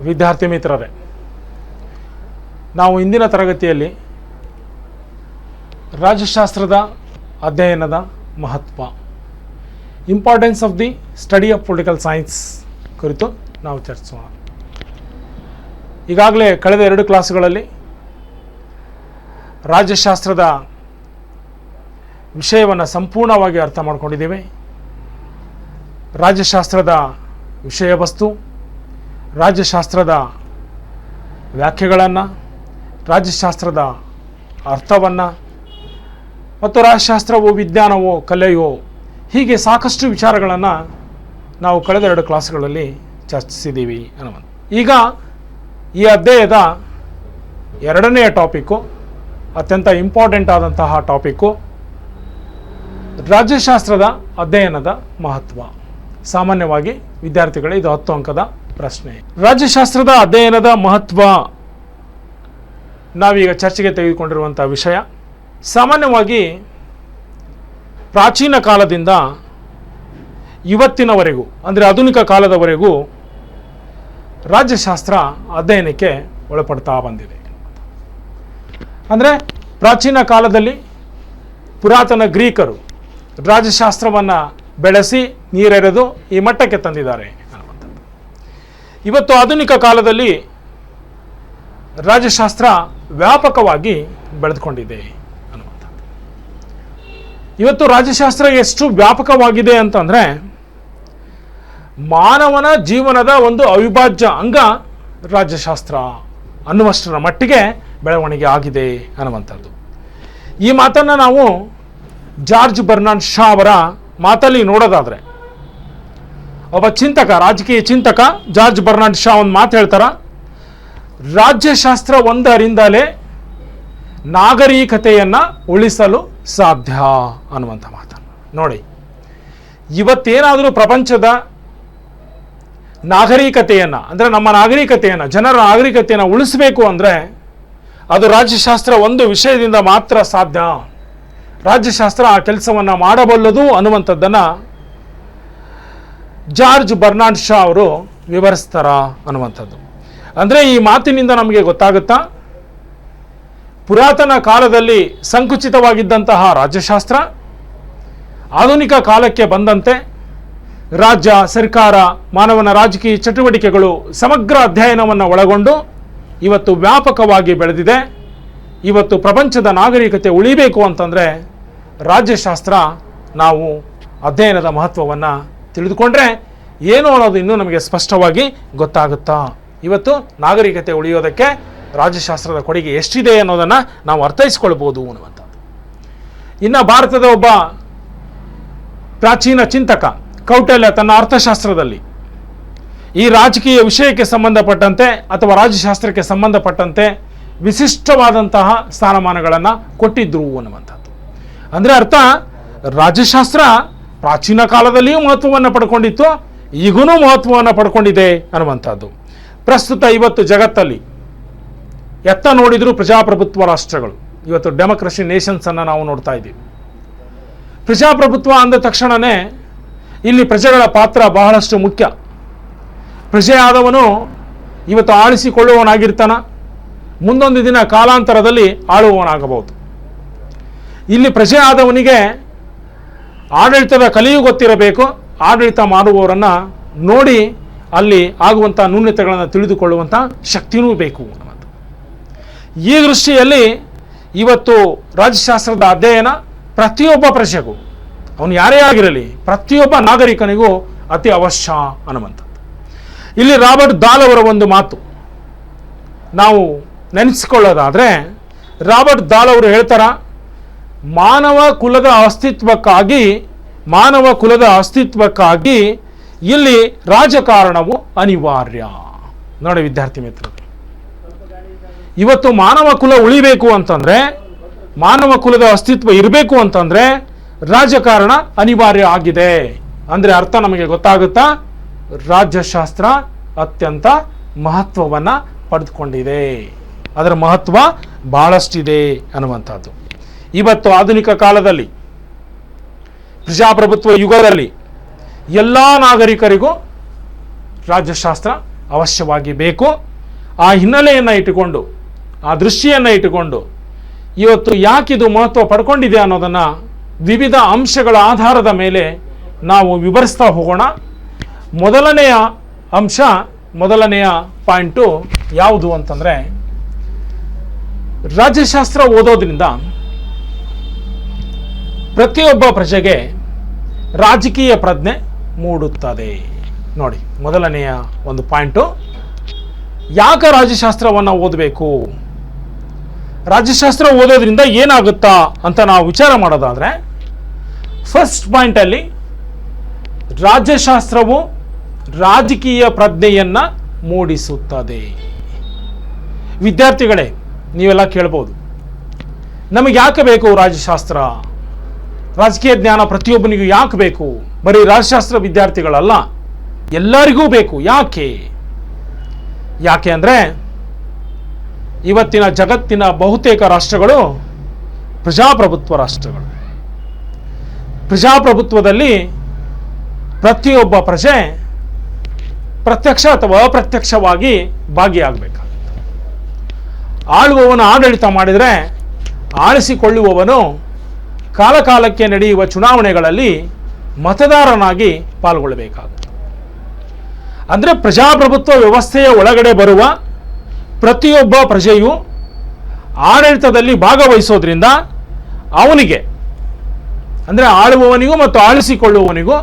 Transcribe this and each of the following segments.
ವಿದ್ಯಾರ್ಥಿ ಮಿತ್ರರೇ, ನಾವು ಇಂದಿನ ತರಗತಿಯಲ್ಲಿ ರಾಜ್ಯಶಾಸ್ತ್ರದ ಅಧ್ಯಯನದ ಮಹತ್ವ, importance of the study of political science ಕುರಿತು ನಾವು ಚರ್ಚಿಸೋಣ. ಈಗಾಗಲೇ ಕಳೆದ 2 ಕ್ಲಾಸ್ಗಳಲ್ಲಿ ರಾಜ್ಯಶಾಸ್ತ್ರದ ವಿಷಯವನ್ನು ಸಂಪೂರ್ಣವಾಗಿ ಅರ್ಥ ಮಾಡ್ಕೊಂಡಿದ್ದೇವೆ. ರಾಜ್ಯಶಾಸ್ತ್ರದ ವಿಷಯ ವಸ್ತು, ರಾಜ್ಯಶಾಸ್ತ್ರದ ವ್ಯಾಖ್ಯೆಗಳನ್ನು, ರಾಜ್ಯಶಾಸ್ತ್ರದ ಅರ್ಥವನ್ನು ಮತ್ತು ರಾಜ್ಯಶಾಸ್ತ್ರವೋ ವಿಜ್ಞಾನವೋ ಕಲೆಯೋ ಹೀಗೆ ಸಾಕಷ್ಟು ವಿಚಾರಗಳನ್ನು ನಾವು ಕಳೆದ 2 ಕ್ಲಾಸ್ಗಳಲ್ಲಿ ಚರ್ಚಿಸಿದ್ದೀವಿ ಅನ್ನುವಂಥ. ಈಗ ಈ ಅಧ್ಯಾಯದ 2ನೆಯ ಟಾಪಿಕ್ಕು, ಅತ್ಯಂತ ಇಂಪಾರ್ಟೆಂಟ್ ಆದಂತಹ ಟಾಪಿಕ್ಕು, ರಾಜ್ಯಶಾಸ್ತ್ರದ ಅಧ್ಯಯನದ ಮಹತ್ವ. ಸಾಮಾನ್ಯವಾಗಿ ವಿದ್ಯಾರ್ಥಿಗಳೇ ಇದು 10 ಅಂಕದ ಪ್ರಶ್ನೆ. ರಾಜ್ಯಶಾಸ್ತ್ರದ ಅಧ್ಯಯನದ ಮಹತ್ವ ನಾವೀಗ ಚರ್ಚೆಗೆ ತೆಗೆದುಕೊಂಡಿರುವಂಥ ವಿಷಯ. ಸಾಮಾನ್ಯವಾಗಿ ಪ್ರಾಚೀನ ಕಾಲದಿಂದ ಇವತ್ತಿನವರೆಗೂ, ಅಂದರೆ ಆಧುನಿಕ ಕಾಲದವರೆಗೂ ರಾಜ್ಯಶಾಸ್ತ್ರ ಅಧ್ಯಯನಕ್ಕೆ ಒಳಪಡ್ತಾ ಬಂದಿದೆ. ಅಂದರೆ ಪ್ರಾಚೀನ ಕಾಲದಲ್ಲಿ ಪುರಾತನ ಗ್ರೀಕರು ರಾಜ್ಯಶಾಸ್ತ್ರವನ್ನು ಬೆಳೆಸಿ ನೀರೆರೆದು ಈ ಮಟ್ಟಕ್ಕೆ ತಂದಿದ್ದಾರೆ ಅನ್ನುವಂಥದ್ದು. ಇವತ್ತು ಆಧುನಿಕ ಕಾಲದಲ್ಲಿ ರಾಜ್ಯಶಾಸ್ತ್ರ ವ್ಯಾಪಕವಾಗಿ ಬೆಳೆದುಕೊಂಡಿದೆ ಅನ್ನುವಂಥದ್ದು. ಇವತ್ತು ರಾಜ್ಯಶಾಸ್ತ್ರ ಎಷ್ಟು ವ್ಯಾಪಕವಾಗಿದೆ ಅಂತಂದರೆ, ಮಾನವನ ಜೀವನದ ಒಂದು ಅವಿಭಾಜ್ಯ ಅಂಗ ರಾಜ್ಯಶಾಸ್ತ್ರ ಅನ್ನುವಷ್ಟರ ಮಟ್ಟಿಗೆ ಬೆಳವಣಿಗೆ ಆಗಿದೆ ಅನ್ನುವಂಥದ್ದು. ಈ ಮಾತನ್ನು ನಾವು ಜಾರ್ಜ್ ಬರ್ನಾರ್ಡ್ ಶಾ ಅವರ ಮಾತಲ್ಲಿ ನೋಡೋದಾದರೆ, ಒಬ್ಬ ಚಿಂತಕ, ರಾಜಕೀಯ ಚಿಂತಕ ಜಾರ್ಜ್ ಬರ್ನಾರ್ಡ್ ಶಾ ಒಂದು ಮಾತು ಹೇಳ್ತಾರ, ರಾಜ್ಯಶಾಸ್ತ್ರ ಒಂದರಿಂದಲೇ ನಾಗರಿಕತೆಯನ್ನು ಉಳಿಸಲು ಸಾಧ್ಯ ಅನ್ನುವಂಥ ಮಾತನ್ನು ನೋಡಿ. ಇವತ್ತೇನಾದರೂ ಪ್ರಪಂಚದ ನಾಗರಿಕತೆಯನ್ನು, ಅಂದರೆ ನಮ್ಮ ನಾಗರಿಕತೆಯನ್ನು, ಜನರ ನಾಗರಿಕತೆಯನ್ನು ಉಳಿಸಬೇಕು ಅಂದರೆ ಅದು ರಾಜ್ಯಶಾಸ್ತ್ರ ಒಂದು ವಿಷಯದಿಂದ ಮಾತ್ರ ಸಾಧ್ಯ. ರಾಜ್ಯಶಾಸ್ತ್ರ ಆ ಕೆಲಸವನ್ನು ಮಾಡಬಲ್ಲದು ಅನ್ನುವಂಥದ್ದನ್ನು ಜಾರ್ಜ್ ಬರ್ನಾರ್ಡ್ ಶಾ ಅವರು ವಿವರಿಸ್ತಾರ ಅನ್ನುವಂಥದ್ದು. ಅಂದರೆ ಈ ಮಾತಿನಿಂದ ನಮಗೆ ಗೊತ್ತಾಗುತ್ತಾ, ಪುರಾತನ ಕಾಲದಲ್ಲಿ ಸಂಕುಚಿತವಾಗಿದ್ದಂತಹ ರಾಜ್ಯಶಾಸ್ತ್ರ ಆಧುನಿಕ ಕಾಲಕ್ಕೆ ಬಂದಂತೆ ರಾಜ್ಯ, ಸರ್ಕಾರ, ಮಾನವನ ರಾಜಕೀಯ ಚಟುವಟಿಕೆಗಳು ಸಮಗ್ರ ಅಧ್ಯಯನವನ್ನು ಒಳಗೊಂಡು ಇವತ್ತು ವ್ಯಾಪಕವಾಗಿ ಬೆಳೆದಿದೆ. ಇವತ್ತು ಪ್ರಪಂಚದ ನಾಗರಿಕತೆ ಉಳಿಬೇಕು ಅಂತಂದರೆ ರಾಜ್ಯಶಾಸ್ತ್ರ ನಾವು ಅಧ್ಯಯನದ ಮಹತ್ವವನ್ನು ತಿಳಿದುಕೊಂಡ್ರೆ ಏನು ಅನ್ನೋದು ಇನ್ನೂ ನಮಗೆ ಸ್ಪಷ್ಟವಾಗಿ ಗೊತ್ತಾಗುತ್ತಾ. ಇವತ್ತು ನಾಗರಿಕತೆ ಉಳಿಯೋದಕ್ಕೆ ರಾಜ್ಯಶಾಸ್ತ್ರದ ಕೊಡುಗೆ ಎಷ್ಟಿದೆ ಅನ್ನೋದನ್ನು ನಾವು ಅರ್ಥೈಸ್ಕೊಳ್ಬೋದು ಅನ್ನುವಂಥದ್ದು. ಇನ್ನು ಭಾರತದ ಒಬ್ಬ ಪ್ರಾಚೀನ ಚಿಂತಕ ಕೌಟಿಲ್ಯ ತನ್ನ ಅರ್ಥಶಾಸ್ತ್ರದಲ್ಲಿ ಈ ರಾಜಕೀಯ ವಿಷಯಕ್ಕೆ ಸಂಬಂಧಪಟ್ಟಂತೆ ಅಥವಾ ರಾಜ್ಯಶಾಸ್ತ್ರಕ್ಕೆ ಸಂಬಂಧಪಟ್ಟಂತೆ ವಿಶಿಷ್ಟವಾದಂತಹ ಸ್ಥಾನಮಾನಗಳನ್ನು ಕೊಟ್ಟಿದ್ರು ಅನ್ನುವಂಥದ್ದು. ಅಂದರೆ ಅರ್ಥ, ರಾಜ್ಯಶಾಸ್ತ್ರ ಪ್ರಾಚೀನ ಕಾಲದಲ್ಲಿಯೂ ಮಹತ್ವವನ್ನು ಪಡ್ಕೊಂಡಿತ್ತು, ಈಗೂ ಮಹತ್ವವನ್ನು ಪಡ್ಕೊಂಡಿದೆ ಅನ್ನುವಂಥದ್ದು. ಪ್ರಸ್ತುತ ಇವತ್ತು ಜಗತ್ತಲ್ಲಿ ಎತ್ತ ನೋಡಿದರೂ ಪ್ರಜಾಪ್ರಭುತ್ವ ರಾಷ್ಟ್ರಗಳು, ಇವತ್ತು ಡೆಮೋಕ್ರಸಿ ನೇಷನ್ಸನ್ನು ನಾವು ನೋಡ್ತಾ ಇದ್ದೀವಿ. ಪ್ರಜಾಪ್ರಭುತ್ವ ಅಂದ ತಕ್ಷಣವೇ ಇಲ್ಲಿ ಪ್ರಜೆಗಳ ಪಾತ್ರ ಬಹಳಷ್ಟು ಮುಖ್ಯ. ಪ್ರಜೆಯಾದವನು ಇವತ್ತು ಆಳಿಸಿಕೊಳ್ಳುವವನಾಗಿರ್ತಾನ, ಮುಂದೊಂದು ದಿನ ಕಾಲಾಂತರದಲ್ಲಿ ಆಳುವವನಾಗಬಹುದು. ಇಲ್ಲಿ ಪ್ರಜೆ ಆದವನಿಗೆ ಆಡಳಿತದ ಕಲೆಯೂ ಗೊತ್ತಿರಬೇಕು, ಆಡಳಿತ ಮಾಡುವವರನ್ನು ನೋಡಿ ಅಲ್ಲಿ ಆಗುವಂಥ ನ್ಯೂನತೆಗಳನ್ನು ತಿಳಿದುಕೊಳ್ಳುವಂಥ ಶಕ್ತಿಯೂ ಬೇಕು ಅನ್ನೋದು. ಈ ದೃಷ್ಟಿಯಲ್ಲಿ ಇವತ್ತು ರಾಜ್ಯಶಾಸ್ತ್ರದ ಅಧ್ಯಯನ ಪ್ರತಿಯೊಬ್ಬ ಪ್ರಜೆಗೂ, ಅವನು ಯಾರೇ ಆಗಿರಲಿ, ಪ್ರತಿಯೊಬ್ಬ ನಾಗರಿಕನಿಗೂ ಅತಿ ಅವಶ್ಯ ಅನ್ನುವಂಥದ್ದು. ಇಲ್ಲಿ ರಾಬರ್ಟ್ ದಾಲ್ ಅವರ ಒಂದು ಮಾತು ನಾವು ನೆನೆಸಿಕೊಳ್ಳೋದಾದರೆ, ರಾಬರ್ಟ್ ದಾಲ್ ಅವರು ಹೇಳ್ತಾರ, ಮಾನವ ಕುಲದ ಅಸ್ತಿತ್ವಕ್ಕಾಗಿ ಇಲ್ಲಿ ರಾಜಕಾರಣವು ಅನಿವಾರ್ಯ. ನೋಡಿ ವಿದ್ಯಾರ್ಥಿ ಮಿತ್ರರು, ಇವತ್ತು ಮಾನವ ಕುಲ ಉಳಿಬೇಕು ಅಂತಂದರೆ, ಮಾನವ ಕುಲದ ಅಸ್ತಿತ್ವ ಇರಬೇಕು ಅಂತಂದರೆ ರಾಜಕಾರಣ ಅನಿವಾರ್ಯ ಆಗಿದೆ. ಅಂದರೆ ಅರ್ಥ ನಮಗೆ ಗೊತ್ತಾಗುತ್ತಾ, ರಾಜ್ಯಶಾಸ್ತ್ರ ಅತ್ಯಂತ ಮಹತ್ವವನ್ನು ಪಡೆದುಕೊಂಡಿದೆ, ಅದರ ಮಹತ್ವ ಬಹಳಷ್ಟಿದೆ ಅನ್ನುವಂಥದ್ದು. ಇವತ್ತು ಆಧುನಿಕ ಕಾಲದಲ್ಲಿ, ಪ್ರಜಾಪ್ರಭುತ್ವ ಯುಗದಲ್ಲಿ ಎಲ್ಲ ನಾಗರಿಕರಿಗೂ ರಾಜ್ಯಶಾಸ್ತ್ರ ಅವಶ್ಯವಾಗಿ ಬೇಕು. ಆ ಹಿನ್ನೆಲೆಯನ್ನು ಇಟ್ಟುಕೊಂಡು, ಆ ದೃಷ್ಟಿಯನ್ನು ಇಟ್ಟುಕೊಂಡು ಇವತ್ತು ಯಾಕಿದು ಮಹತ್ವ ಪಡ್ಕೊಂಡಿದೆ ಅನ್ನೋದನ್ನು ವಿವಿಧ ಅಂಶಗಳ ಆಧಾರದ ಮೇಲೆ ನಾವು ವಿವರಿಸ್ತಾ ಹೋಗೋಣ. ಮೊದಲನೆಯ ಅಂಶ, ಮೊದಲನೆಯ ಪಾಯಿಂಟು ಯಾವುದು ಅಂತಂದರೆ, ರಾಜ್ಯಶಾಸ್ತ್ರ ಓದೋದ್ರಿಂದ ಪ್ರತಿಯೊಬ್ಬ ಪ್ರಜೆಗೆ ರಾಜಕೀಯ ಪ್ರಜ್ಞೆ ಮೂಡುತ್ತದೆ. ನೋಡಿ, ಮೊದಲನೆಯ ಒಂದು ಪಾಯಿಂಟು, ಯಾಕೆ ರಾಜ್ಯಶಾಸ್ತ್ರವನ್ನು ಓದಬೇಕು, ರಾಜ್ಯಶಾಸ್ತ್ರ ಓದೋದ್ರಿಂದ ಏನಾಗುತ್ತಾ ಅಂತ ನಾವು ವಿಚಾರ ಮಾಡೋದಾದರೆ, ಫಸ್ಟ್ ಪಾಯಿಂಟಲ್ಲಿ ರಾಜ್ಯಶಾಸ್ತ್ರವು ರಾಜಕೀಯ ಪ್ರಜ್ಞೆಯನ್ನು ಮೂಡಿಸುತ್ತದೆ. ವಿದ್ಯಾರ್ಥಿಗಳೇ, ನೀವೆಲ್ಲ ಕೇಳ್ಬೋದು, ನಮಗೆ ಯಾಕೆ ಬೇಕು ರಾಜ್ಯಶಾಸ್ತ್ರ, ರಾಜಕೀಯ ಜ್ಞಾನ ಪ್ರತಿಯೊಬ್ಬನಿಗೂ ಯಾಕೆ ಬೇಕು? ಬರೀ ರಾಜ್ಯಶಾಸ್ತ್ರ ವಿದ್ಯಾರ್ಥಿಗಳಲ್ಲ, ಎಲ್ಲರಿಗೂ ಬೇಕು. ಯಾಕೆ ಅಂದರೆ, ಇವತ್ತಿನ ಜಗತ್ತಿನ ಬಹುತೇಕ ರಾಷ್ಟ್ರಗಳು ಪ್ರಜಾಪ್ರಭುತ್ವ ರಾಷ್ಟ್ರಗಳು. ಪ್ರಜಾಪ್ರಭುತ್ವದಲ್ಲಿ ಪ್ರತಿಯೊಬ್ಬ ಪ್ರಜೆ ಪ್ರತ್ಯಕ್ಷ ಅಥವಾ ಅಪ್ರತ್ಯಕ್ಷವಾಗಿ ಭಾಗಿಯಾಗಬೇಕಾಗುತ್ತೆ. ಆಳುವವನು ಆಡಳಿತ ಮಾಡಿದರೆ ಆಳಿಸಿಕೊಳ್ಳುವವನು ಕಾಲಕಾಲಕ್ಕೆ ನಡೆಯುವ ಚುನಾವಣೆಗಳಲ್ಲಿ ಮತದಾರನಾಗಿ ಪಾಲ್ಗೊಳ್ಳಬೇಕಾಗುತ್ತೆ. ಅಂದರೆ ಪ್ರಜಾಪ್ರಭುತ್ವ ವ್ಯವಸ್ಥೆಯ ಒಳಗಡೆ ಬರುವ ಪ್ರತಿಯೊಬ್ಬ ಪ್ರಜೆಯು ಆಡಳಿತದಲ್ಲಿ ಭಾಗವಹಿಸೋದ್ರಿಂದ ಅವನಿಗೆ, ಅಂದರೆ ಆಳುವವನಿಗೂ ಮತ್ತು ಆಳಿಸಿಕೊಳ್ಳುವವನಿಗೂ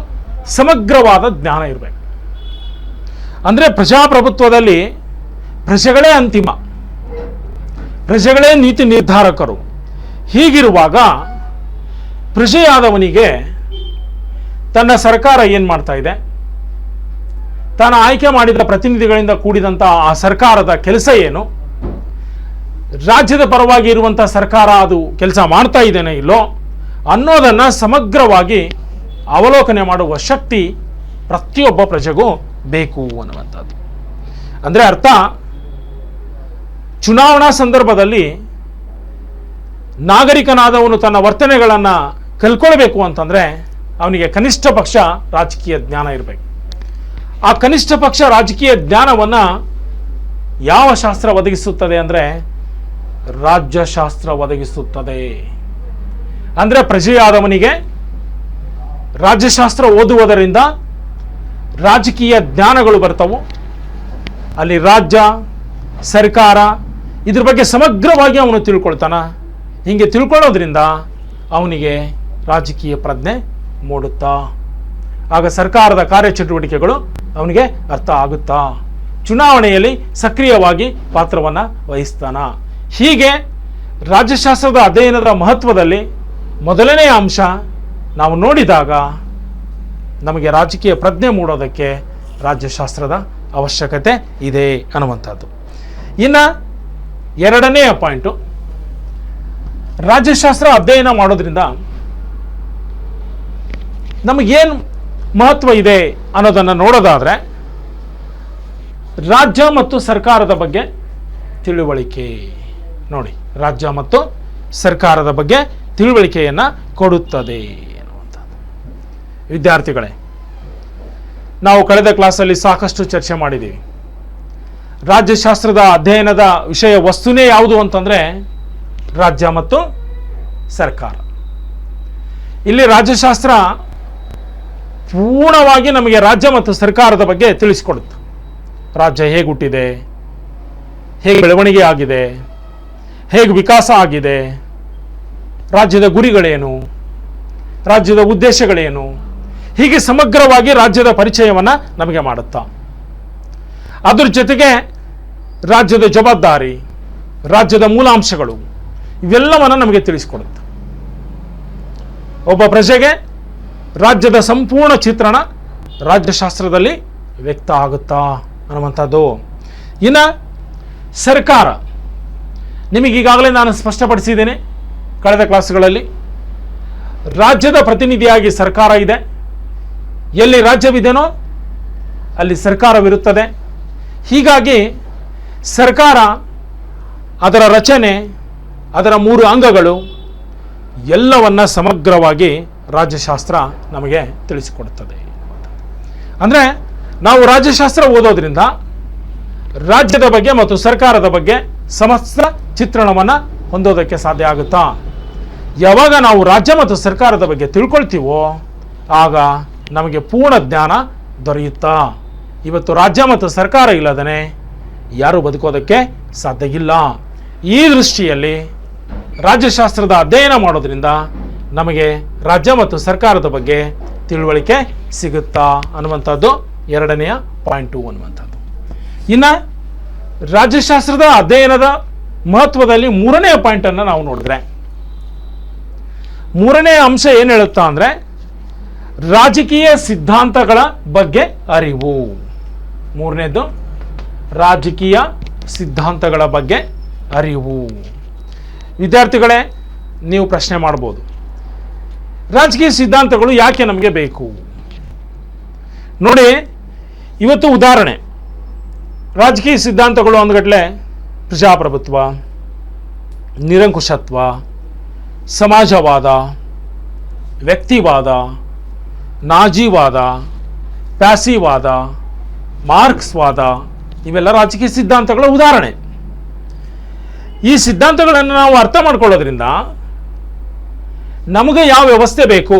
ಸಮಗ್ರವಾದ ಜ್ಞಾನ ಇರಬೇಕು. ಅಂದರೆ ಪ್ರಜಾಪ್ರಭುತ್ವದಲ್ಲಿ ಪ್ರಜೆಗಳೇ ಅಂತಿಮ, ಪ್ರಜೆಗಳೇ ನೀತಿ ನಿರ್ಧಾರಕರು. ಹೀಗಿರುವಾಗ ಪ್ರಜೆಯಾದವನಿಗೆ ತನ್ನ ಸರ್ಕಾರ ಏನು ಮಾಡ್ತಾ ಇದೆ, ತಾನು ಆಯ್ಕೆ ಮಾಡಿದ ಪ್ರತಿನಿಧಿಗಳಿಂದ ಕೂಡಿದಂಥ ಆ ಸರ್ಕಾರದ ಕೆಲಸ ಏನು, ರಾಜ್ಯದ ಪರವಾಗಿ ಇರುವಂಥ ಸರ್ಕಾರ ಅದು ಕೆಲಸ ಮಾಡ್ತಾ ಇದ್ದೇನೆ ಇಲ್ಲೋ ಅನ್ನೋದನ್ನು ಸಮಗ್ರವಾಗಿ ಅವಲೋಕನೆ ಮಾಡುವ ಶಕ್ತಿ ಪ್ರತಿಯೊಬ್ಬ ಪ್ರಜೆಗೂ ಬೇಕು ಅನ್ನುವಂಥದ್ದು. ಅಂದರೆ ಅರ್ಥ, ಚುನಾವಣಾ ಸಂದರ್ಭದಲ್ಲಿ ನಾಗರಿಕನಾದವನು ತನ್ನ ವರ್ತನೆಗಳನ್ನು ಕಲ್ಕೊಳ್ಬೇಕು ಅಂತಂದರೆ ಅವನಿಗೆ ಕನಿಷ್ಠ ಪಕ್ಷ ರಾಜಕೀಯ ಜ್ಞಾನ ಇರಬೇಕು. ಆ ಕನಿಷ್ಠ ಪಕ್ಷ ರಾಜಕೀಯ ಜ್ಞಾನವನ್ನು ಯಾವ ಶಾಸ್ತ್ರ ಒದಗಿಸುತ್ತದೆ ಅಂದರೆ ರಾಜ್ಯಶಾಸ್ತ್ರ ಒದಗಿಸುತ್ತದೆ. ಅಂದರೆ ಪ್ರಜೆಯಾದವನಿಗೆ ರಾಜ್ಯಶಾಸ್ತ್ರ ಓದುವುದರಿಂದ ರಾಜಕೀಯ ಜ್ಞಾನಗಳು ಬರ್ತವು. ಅಲ್ಲಿ ರಾಜ್ಯ, ಸರ್ಕಾರ ಇದ್ರ ಬಗ್ಗೆ ಸಮಗ್ರವಾಗಿ ಅವನು ತಿಳ್ಕೊಳ್ತಾನ. ಹೀಗೆ ತಿಳ್ಕೊಳ್ಳೋದ್ರಿಂದ ಅವನಿಗೆ ರಾಜಕೀಯ ಪ್ರಜ್ಞೆ ಮೂಡುತ್ತಾ. ಆಗ ಸರ್ಕಾರದ ಕಾರ್ಯಚಟುವಟಿಕೆಗಳು ಅವನಿಗೆ ಅರ್ಥ ಆಗುತ್ತಾ, ಚುನಾವಣೆಯಲ್ಲಿ ಸಕ್ರಿಯವಾಗಿ ಪಾತ್ರವನ್ನು ವಹಿಸ್ತಾನ. ಹೀಗೆ ರಾಜ್ಯಶಾಸ್ತ್ರದ ಅಧ್ಯಯನದ ಮಹತ್ವದಲ್ಲಿ ಮೊದಲನೆಯ ಅಂಶ ನಾವು ನೋಡಿದಾಗ ನಮಗೆ ರಾಜಕೀಯ ಪ್ರಜ್ಞೆ ಮೂಡೋದಕ್ಕೆ ರಾಜ್ಯಶಾಸ್ತ್ರದ ಅವಶ್ಯಕತೆ ಇದೆ ಅನ್ನುವಂಥದ್ದು. ಇನ್ನು ಎರಡನೆಯ ಪಾಯಿಂಟು, ರಾಜ್ಯಶಾಸ್ತ್ರ ಅಧ್ಯಯನ ಮಾಡೋದ್ರಿಂದ ನಮಗೇನು ಮಹತ್ವ ಇದೆ ಅನ್ನೋದನ್ನು ನೋಡೋದಾದರೆ, ರಾಜ್ಯ ಮತ್ತು ಸರ್ಕಾರದ ಬಗ್ಗೆ ತಿಳುವಳಿಕೆ. ನೋಡಿ, ರಾಜ್ಯ ಮತ್ತು ಸರ್ಕಾರದ ಬಗ್ಗೆ ತಿಳುವಳಿಕೆಯನ್ನು ಕೊಡುತ್ತದೆ ಅನ್ನುವಂಥದ್ದು. ವಿದ್ಯಾರ್ಥಿಗಳೇ, ನಾವು ಕಳೆದ ಕ್ಲಾಸಲ್ಲಿ ಸಾಕಷ್ಟು ಚರ್ಚೆ ಮಾಡಿದ್ದೀವಿ. ರಾಜ್ಯಶಾಸ್ತ್ರದ ಅಧ್ಯಯನದ ವಿಷಯ ವಸ್ತುನೇ ಯಾವುದು ಅಂತಂದರೆ ರಾಜ್ಯ ಮತ್ತು ಸರ್ಕಾರ. ಇಲ್ಲಿ ರಾಜ್ಯಶಾಸ್ತ್ರ ಪೂರ್ಣವಾಗಿ ನಮಗೆ ರಾಜ್ಯ ಮತ್ತು ಸರ್ಕಾರದ ಬಗ್ಗೆ ತಿಳಿಸಿಕೊಡುತ್ತೆ. ರಾಜ್ಯ ಹೇಗೆ ಹುಟ್ಟಿದೆ, ಹೇಗೆ ಬೆಳವಣಿಗೆ ಆಗಿದೆ, ಹೇಗೆ ವಿಕಾಸ ಆಗಿದೆ, ರಾಜ್ಯದ ಗುರಿಗಳೇನು, ರಾಜ್ಯದ ಉದ್ದೇಶಗಳೇನು, ಹೀಗೆ ಸಮಗ್ರವಾಗಿ ರಾಜ್ಯದ ಪರಿಚಯವನ್ನು ನಮಗೆ ಮಾಡುತ್ತಾ. ಅದ್ರ ಜೊತೆಗೆ ರಾಜ್ಯದ ಜವಾಬ್ದಾರಿ, ರಾಜ್ಯದ ಮೂಲಾಂಶಗಳು ಇವೆಲ್ಲವನ್ನು ನಮಗೆ ತಿಳಿಸಿಕೊಡುತ್ತೆ. ಒಬ್ಬ ಪ್ರಜೆಗೆ ರಾಜ್ಯದ ಸಂಪೂರ್ಣ ಚಿತ್ರಣ ರಾಜ್ಯಶಾಸ್ತ್ರದಲ್ಲಿ ವ್ಯಕ್ತ ಆಗುತ್ತಾ ಅನ್ನುವಂಥದ್ದು. ಇನ್ನು ಸರ್ಕಾರ, ನಿಮಗೀಗಾಗಲೇ ನಾನು ಸ್ಪಷ್ಟಪಡಿಸಿದ್ದೇನೆ ಕಳೆದ ಕ್ಲಾಸ್ಗಳಲ್ಲಿ. ರಾಜ್ಯದ ಪ್ರತಿನಿಧಿಯಾಗಿ ಸರ್ಕಾರ ಇದೆ. ಎಲ್ಲಿ ರಾಜ್ಯವಿದೆನೋ ಅಲ್ಲಿ ಸರ್ಕಾರವಿರುತ್ತದೆ. ಹೀಗಾಗಿ ಸರ್ಕಾರ, ಅದರ ರಚನೆ, ಅದರ 3 ಅಂಗಗಳು ಎಲ್ಲವನ್ನ ಸಮಗ್ರವಾಗಿ ರಾಜ್ಯಶಾಸ್ತ್ರ ನಮಗೆ ತಿಳಿಸಿಕೊಡುತ್ತದೆ. ಅಂದರೆ ನಾವು ರಾಜ್ಯಶಾಸ್ತ್ರ ಓದೋದ್ರಿಂದ ರಾಜ್ಯದ ಬಗ್ಗೆ ಮತ್ತು ಸರ್ಕಾರದ ಬಗ್ಗೆ ಸಮಸ್ತ ಚಿತ್ರಣವನ್ನು ಹೊಂದೋದಕ್ಕೆ ಸಾಧ್ಯ ಆಗುತ್ತಾ? ಯಾವಾಗ ನಾವು ರಾಜ್ಯ ಮತ್ತು ಸರ್ಕಾರದ ಬಗ್ಗೆ ತಿಳ್ಕೊಳ್ತೀವೋ ಆಗ ನಮಗೆ ಪೂರ್ಣ ಜ್ಞಾನ ದೊರೆಯುತ್ತಾ. ಇವತ್ತು ರಾಜ್ಯ ಮತ್ತು ಸರ್ಕಾರ ಇಲ್ಲದೇ ಯಾರೂ ಬದುಕೋದಕ್ಕೆ ಸಾಧ್ಯ ಇಲ್ಲ. ಈ ದೃಷ್ಟಿಯಲ್ಲಿ ರಾಜ್ಯಶಾಸ್ತ್ರದ ಅಧ್ಯಯನ ಮಾಡೋದ್ರಿಂದ ನಮಗೆ ರಾಜ್ಯ ಮತ್ತು ಸರ್ಕಾರದ ಬಗ್ಗೆ ತಿಳುವಳಿಕೆ ಸಿಗುತ್ತಾ ಅನ್ನುವಂಥದ್ದು ಎರಡನೆಯ ಪಾಯಿಂಟು ಅನ್ನುವಂಥದ್ದು. ಇನ್ನು ರಾಜ್ಯಶಾಸ್ತ್ರದ ಅಧ್ಯಯನದ ಮಹತ್ವದಲ್ಲಿ ಮೂರನೆಯ ಪಾಯಿಂಟನ್ನು ನಾವು ನೋಡಿದ್ರೆ, ಮೂರನೆಯ ಅಂಶ ಏನು ಹೇಳುತ್ತಾ ಅಂದರೆ ರಾಜಕೀಯ ಸಿದ್ಧಾಂತಗಳ ಬಗ್ಗೆ ಅರಿವು. ಮೂರನೇದು ರಾಜಕೀಯ ಸಿದ್ಧಾಂತಗಳ ಬಗ್ಗೆ ಅರಿವು. ವಿದ್ಯಾರ್ಥಿಗಳೇ, ನೀವು ಪ್ರಶ್ನೆ ಮಾಡ್ಬೋದು, ರಾಜಕೀಯ ಸಿದ್ಧಾಂತಗಳು ಯಾಕೆ ನಮಗೆ ಬೇಕು? ನೋಡಿ, ಇವತ್ತು ಉದಾಹರಣೆ, ರಾಜಕೀಯ ಸಿದ್ಧಾಂತಗಳು ಅಂದ್ಗಟ್ಲೆ ಪ್ರಜಾಪ್ರಭುತ್ವ, ನಿರಂಕುಶತ್ವ, ಸಮಾಜವಾದ, ವ್ಯಕ್ತಿವಾದ, ನಾಜಿವಾದ, ಪ್ಯಾಸಿವಾದ, ಮಾರ್ಕ್ಸ್ವಾದ, ಇವೆಲ್ಲ ರಾಜಕೀಯ ಸಿದ್ಧಾಂತಗಳ ಉದಾಹರಣೆ. ಈ ಸಿದ್ಧಾಂತಗಳನ್ನು ನಾವು ಅರ್ಥ ಮಾಡ್ಕೊಳ್ಳೋದ್ರಿಂದ ನಮಗೆ ಯಾವ ವ್ಯವಸ್ಥೆ ಬೇಕು,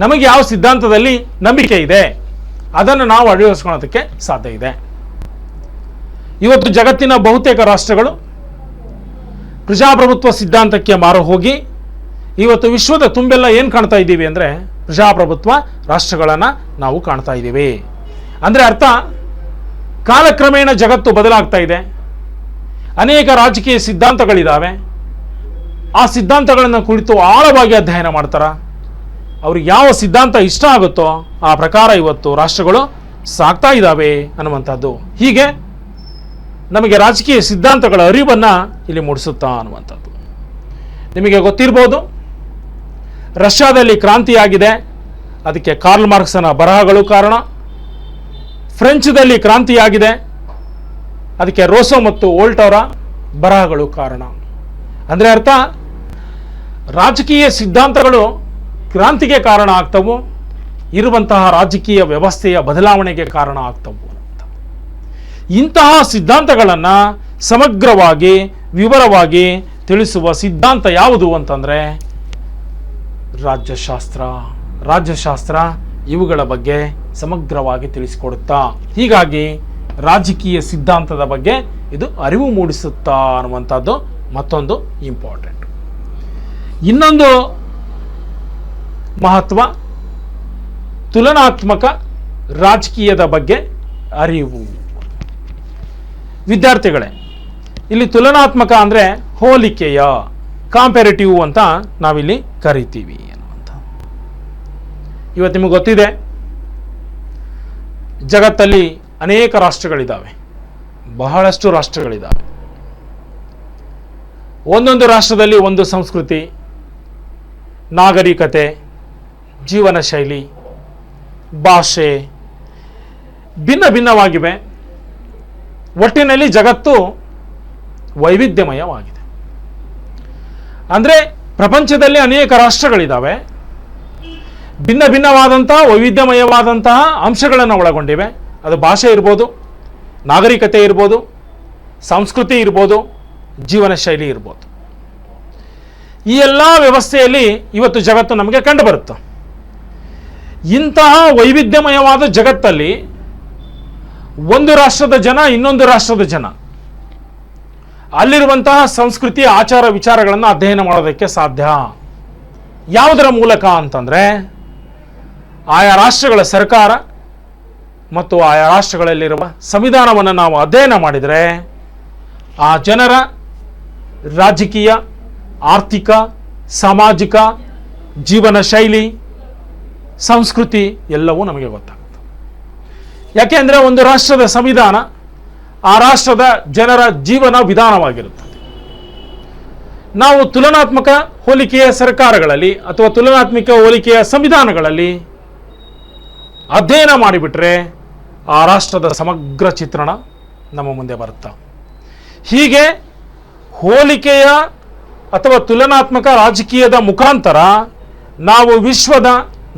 ನಮಗೆ ಯಾವ ಸಿದ್ಧಾಂತದಲ್ಲಿ ನಂಬಿಕೆ ಇದೆ, ಅದನ್ನು ನಾವು ಅಳವಡಿಸ್ಕೊಳ್ಳೋದಕ್ಕೆ ಸಾಧ್ಯ ಇದೆ. ಇವತ್ತು ಜಗತ್ತಿನ ಬಹುತೇಕ ರಾಷ್ಟ್ರಗಳು ಪ್ರಜಾಪ್ರಭುತ್ವ ಸಿದ್ಧಾಂತಕ್ಕೆ ಮಾರು ಹೋಗಿ ಇವತ್ತು ವಿಶ್ವದ ತುಂಬೆಲ್ಲ ಏನು ಕಾಣ್ತಾ ಇದ್ದೀವಿ ಅಂದರೆ ಪ್ರಜಾಪ್ರಭುತ್ವ ರಾಷ್ಟ್ರಗಳನ್ನು ನಾವು ಕಾಣ್ತಾ ಇದ್ದೀವಿ. ಅಂದರೆ ಅರ್ಥ, ಕಾಲಕ್ರಮೇಣ ಜಗತ್ತು ಬದಲಾಗ್ತಾ ಇದೆ, ಅನೇಕ ರಾಜಕೀಯ ಸಿದ್ಧಾಂತಗಳಿದ್ದಾವೆ. ಆ ಸಿದ್ಧಾಂತಗಳನ್ನು ಕುರಿತು ಆಳವಾಗಿ ಅಧ್ಯಯನ ಮಾಡ್ತಾರೆ. ಅವ್ರಿಗೆ ಯಾವ ಸಿದ್ಧಾಂತ ಇಷ್ಟ ಆಗುತ್ತೋ ಆ ಪ್ರಕಾರ ಇವತ್ತು ರಾಷ್ಟ್ರಗಳು ಸಾಗ್ತಾ ಇದ್ದಾವೆ ಅನ್ನುವಂಥದ್ದು. ಹೀಗೆ ನಮಗೆ ರಾಜಕೀಯ ಸಿದ್ಧಾಂತಗಳ ಅರಿವನ್ನು ಇಲ್ಲಿ ಮೂಡಿಸುತ್ತಾ ಅನ್ನುವಂಥದ್ದು. ನಿಮಗೆ ಗೊತ್ತಿರ್ಬೋದು, ರಷ್ಯಾದಲ್ಲಿ ಕ್ರಾಂತಿಯಾಗಿದೆ, ಅದಕ್ಕೆ ಕಾರ್ಲ್ ಮಾರ್ಕ್ಸನ ಬರಹಗಳು ಕಾರಣ. ಫ್ರೆಂಚ್ದಲ್ಲಿ ಕ್ರಾಂತಿಯಾಗಿದೆ, ಅದಕ್ಕೆ ರೋಸೋ ಮತ್ತು ವೋಲ್ಟ್ ಅವರ ಬರಹಗಳು ಕಾರಣ. ಅಂದರೆ ಅರ್ಥ, ರಾಜಕೀಯ ಸಿದ್ಧಾಂತಗಳು ಕ್ರಾಂತಿಗೆ ಕಾರಣ ಆಗ್ತವು, ಇರುವಂತಹ ರಾಜಕೀಯ ವ್ಯವಸ್ಥೆಯ ಬದಲಾವಣೆಗೆ ಕಾರಣ ಆಗ್ತವು. ಇಂತಹ ಸಿದ್ಧಾಂತಗಳನ್ನು ಸಮಗ್ರವಾಗಿ ವಿವರವಾಗಿ ತಿಳಿಸುವ ಸಿದ್ಧಾಂತ ಯಾವುದು ಅಂತಂದರೆ ರಾಜ್ಯಶಾಸ್ತ್ರ. ರಾಜ್ಯಶಾಸ್ತ್ರ ಇವುಗಳ ಬಗ್ಗೆ ಸಮಗ್ರವಾಗಿ ತಿಳಿಸಿಕೊಡುತ್ತಾ. ಹೀಗಾಗಿ ರಾಜಕೀಯ ಸಿದ್ಧಾಂತದ ಬಗ್ಗೆ ಇದು ಅರಿವು ಮೂಡಿಸುತ್ತಾ ಅನ್ನುವಂಥದ್ದು ಮತ್ತೊಂದು ಇಂಪಾರ್ಟೆಂಟ್. ಇನ್ನೊಂದು ಮಹತ್ವ, ತುಲನಾತ್ಮಕ ರಾಜಕೀಯದ ಬಗ್ಗೆ ಅರಿವು. ವಿದ್ಯಾರ್ಥಿಗಳೇ, ಇಲ್ಲಿ ತುಲನಾತ್ಮಕ ಅಂದರೆ ಹೋಲಿಕೆಯ, ಕಾಂಪೇರೇಟಿವ್ ಅಂತ ನಾವಿಲ್ಲಿ ಕರಿತೀವಿ ಅನ್ನುವಂಥ. ಇವತ್ತು ನಿಮಗೆ ಗೊತ್ತಿದೆ, ಜಗತ್ತಲ್ಲಿ ಅನೇಕ ರಾಷ್ಟ್ರಗಳಿದ್ದಾವೆ, ಬಹಳಷ್ಟು ರಾಷ್ಟ್ರಗಳಿದ್ದಾವೆ. ಒಂದೊಂದು ರಾಷ್ಟ್ರದಲ್ಲಿ ಒಂದು ಸಂಸ್ಕೃತಿ, ನಾಗರಿಕತೆ, ಜೀವನ ಶೈಲಿ, ಭಾಷೆ ಭಿನ್ನ ಭಿನ್ನವಾಗಿವೆ. ಒಟ್ಟಿನಲ್ಲಿ ಜಗತ್ತು ವೈವಿಧ್ಯಮಯವಾಗಿದೆ. ಅಂದರೆ ಪ್ರಪಂಚದಲ್ಲಿ ಅನೇಕ ರಾಷ್ಟ್ರಗಳಿದ್ದಾವೆ, ಭಿನ್ನ ಭಿನ್ನವಾದಂತಹ ವೈವಿಧ್ಯಮಯವಾದಂತಹ ಅಂಶಗಳನ್ನು ಒಳಗೊಂಡಿವೆ. ಅದು ಭಾಷೆ ಇರ್ಬೋದು, ನಾಗರಿಕತೆ ಇರ್ಬೋದು, ಸಂಸ್ಕೃತಿ ಇರ್ಬೋದು, ಜೀವನ ಶೈಲಿ ಇರ್ಬೋದು. ಈ ಎಲ್ಲ ವ್ಯವಸ್ಥೆಯಲ್ಲಿ ಇವತ್ತು ಜಗತ್ತು ನಮಗೆ ಕಂಡುಬರುತ್ತೆ. ಇಂತಹ ವೈವಿಧ್ಯಮಯವಾದ ಜಗತ್ತಲ್ಲಿ ಒಂದು ರಾಷ್ಟ್ರದ ಜನ ಇನ್ನೊಂದು ರಾಷ್ಟ್ರದ ಜನ ಅಲ್ಲಿರುವಂತಹ ಸಂಸ್ಕೃತಿ ಆಚಾರ ವಿಚಾರಗಳನ್ನು ಅಧ್ಯಯನ ಮಾಡೋದಕ್ಕೆ ಸಾಧ್ಯ. ಯಾವುದರ ಮೂಲಕ ಅಂತಂದರೆ ಆಯಾ ರಾಷ್ಟ್ರಗಳ ಸರ್ಕಾರ ಮತ್ತು ಆಯಾ ರಾಷ್ಟ್ರಗಳಲ್ಲಿರುವ ಸಂವಿಧಾನವನ್ನು ನಾವು ಅಧ್ಯಯನ ಮಾಡಿದರೆ ಆ ಜನರ ರಾಜಕೀಯ, ಆರ್ಥಿಕ, ಸಾಮಾಜಿಕ, ಜೀವನ ಶೈಲಿ, ಸಂಸ್ಕೃತಿ ಎಲ್ಲವೂ ನಮಗೆ ಗೊತ್ತಾಗುತ್ತೆ. ಯಾಕೆ ಅಂದರೆ ಒಂದು ರಾಷ್ಟ್ರದ ಸಂವಿಧಾನ ಆ ರಾಷ್ಟ್ರದ ಜನರ ಜೀವನ ವಿಧಾನವಾಗಿರುತ್ತದೆ. ನಾವು ತುಲನಾತ್ಮಕ ಹೋಲಿಕೆಯ ಸರ್ಕಾರಗಳಲ್ಲಿ ಅಥವಾ ತುಲನಾತ್ಮಕ ಹೋಲಿಕೆಯ ಸಂವಿಧಾನಗಳಲ್ಲಿ ಅಧ್ಯಯನ ಮಾಡಿಬಿಟ್ರೆ ಆ ರಾಷ್ಟ್ರದ ಸಮಗ್ರ ಚಿತ್ರಣ ನಮ್ಮ ಮುಂದೆ ಬರುತ್ತೆ. ಹೀಗೆ ಹೋಲಿಕೆಯ ಅಥವಾ ತುಲನಾತ್ಮಕ ರಾಜಕೀಯದ ಮುಖಾಂತರ ನಾವು ವಿಶ್ವದ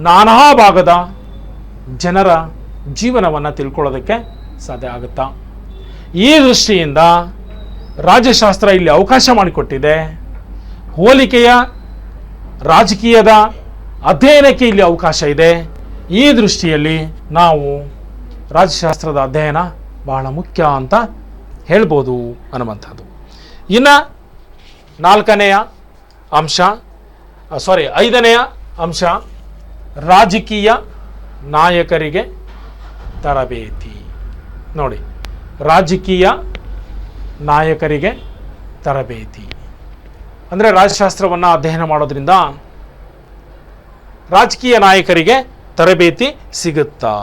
ನಾನಾ ಭಾಗದ ಜನರ ಜೀವನವನ್ನು ತಿಳ್ಕೊಳ್ಳೋದಕ್ಕೆ ಸಾಧ್ಯ ಆಗುತ್ತಾ. ಈ ದೃಷ್ಟಿಯಿಂದ ರಾಜ್ಯಶಾಸ್ತ್ರ ಇಲ್ಲಿ ಅವಕಾಶ ಮಾಡಿಕೊಟ್ಟಿದೆ. ಹೋಲಿಕೆಯ ರಾಜಕೀಯದ ಅಧ್ಯಯನಕ್ಕೆ ಇಲ್ಲಿ ಅವಕಾಶ ಇದೆ. ಈ ದೃಷ್ಟಿಯಲ್ಲಿ ನಾವು ರಾಜ್ಯಶಾಸ್ತ್ರದ ಅಧ್ಯಯನ ಬಹಳ ಮುಖ್ಯ ಅಂತ ಹೇಳ್ಬೋದು ಅನ್ನುವಂಥದ್ದು. ಇನ್ನು ಐದನೆಯ ಅಂಶ ರಾಜಕೀಯ ನಾಯಕರಿಗೆ ತರಬೇತಿ. ನೋಡಿ, ರಾಜಕೀಯ ನಾಯಕರಿಗೆ ತರಬೇತಿ ಅಂದರೆ ರಾಜ್ಯಶಾಸ್ತ್ರವನ್ನು ಅಧ್ಯಯನ ಮಾಡೋದ್ರಿಂದ ರಾಜಕೀಯ ನಾಯಕರಿಗೆ ತರಬೇತಿ ಸಿಗುತ್ತಾ?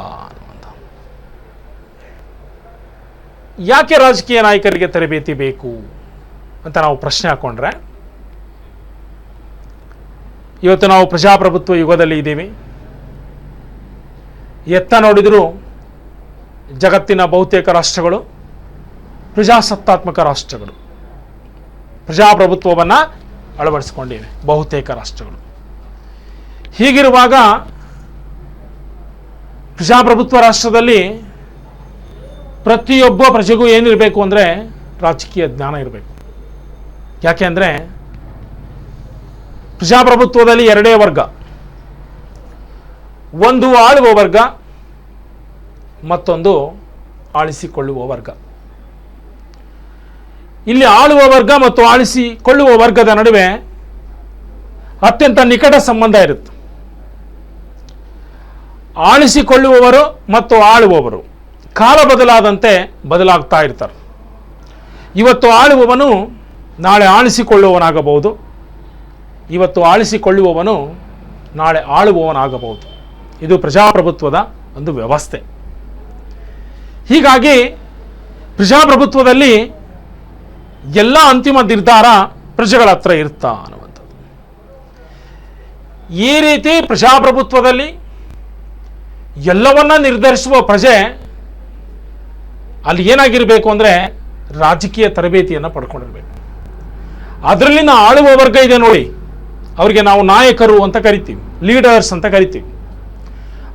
ಯಾಕೆ ರಾಜಕೀಯ ನಾಯಕರಿಗೆ ತರಬೇತಿ ಬೇಕು ಅಂತ ನಾವು ಪ್ರಶ್ನೆ ಹಾಕೊಂಡ್ರೆ, ಇವತ್ತು ನಾವು ಪ್ರಜಾಪ್ರಭುತ್ವ ಯುಗದಲ್ಲಿ ಇದ್ದೀವಿ. ಎತ್ತ ನೋಡಿದರೂ ಜಗತ್ತಿನ ಬಹುತೇಕ ರಾಷ್ಟ್ರಗಳು ಪ್ರಜಾಸತ್ತಾತ್ಮಕ ರಾಷ್ಟ್ರಗಳು, ಪ್ರಜಾಪ್ರಭುತ್ವವನ್ನು ಅಳವಡಿಸಿಕೊಂಡಿವೆ ಬಹುತೇಕ ರಾಷ್ಟ್ರಗಳು. ಹೀಗಿರುವಾಗ ಪ್ರಜಾಪ್ರಭುತ್ವ ರಾಷ್ಟ್ರದಲ್ಲಿ ಪ್ರತಿಯೊಬ್ಬ ಪ್ರಜೆಗೂ ಏನಿರಬೇಕು ಅಂದರೆ ರಾಜಕೀಯ ಜ್ಞಾನ ಇರಬೇಕು. ಯಾಕೆ ಅಂದರೆ ಪ್ರಜಾಪ್ರಭುತ್ವದಲ್ಲಿ ಎರಡೇ ವರ್ಗ, ಒಂದು ಆಳುವ ವರ್ಗ, ಮತ್ತೊಂದು ಆಳಿಸಿಕೊಳ್ಳುವ ವರ್ಗ. ಇಲ್ಲಿ ಆಳುವ ವರ್ಗ ಮತ್ತು ಆಳಿಸಿಕೊಳ್ಳುವ ವರ್ಗದ ನಡುವೆ ಅತ್ಯಂತ ನಿಕಟ ಸಂಬಂಧ ಇರುತ್ತೆ. ಆಳಿಸಿಕೊಳ್ಳುವವರು ಮತ್ತು ಆಳುವವರು ಕಾಲ ಬದಲಾದಂತೆ ಬದಲಾಗ್ತಾ ಇರ್ತಾರೆ. ಇವತ್ತು ಆಳುವವನು ನಾಳೆ ಆಳಿಸಿಕೊಳ್ಳುವವನಾಗಬಹುದು, ಇವತ್ತು ಆಳಿಸಿಕೊಳ್ಳುವವನು ನಾಳೆ ಆಳುವವನಾಗಬಹುದು. ಇದು ಪ್ರಜಾಪ್ರಭುತ್ವದ ಒಂದು ವ್ಯವಸ್ಥೆ. ಹೀಗಾಗಿ ಪ್ರಜಾಪ್ರಭುತ್ವದಲ್ಲಿ ಎಲ್ಲ ಅಂತಿಮ ನಿರ್ಧಾರ ಪ್ರಜೆಗಳ ಹತ್ರ ಇರ್ತಾ ಅನ್ನುವಂಥದ್ದು. ಈ ರೀತಿ ಪ್ರಜಾಪ್ರಭುತ್ವದಲ್ಲಿ ಎಲ್ಲವನ್ನ ನಿರ್ಧರಿಸುವ ಪ್ರಜೆ ಅಲ್ಲಿ ಏನಾಗಿರಬೇಕು ಅಂದರೆ ರಾಜಕೀಯ ತರಬೇತಿಯನ್ನು ಪಡ್ಕೊಂಡಿರ್ಬೇಕು. ಅದರಲ್ಲಿನ ಆಳುವ ವರ್ಗ ಇದೆ ನೋಡಿ, ಅವರಿಗೆ ನಾವು ನಾಯಕರು ಅಂತ ಕರಿತೀವಿ, ಲೀಡರ್ಸ್ ಅಂತ ಕರಿತೀವಿ.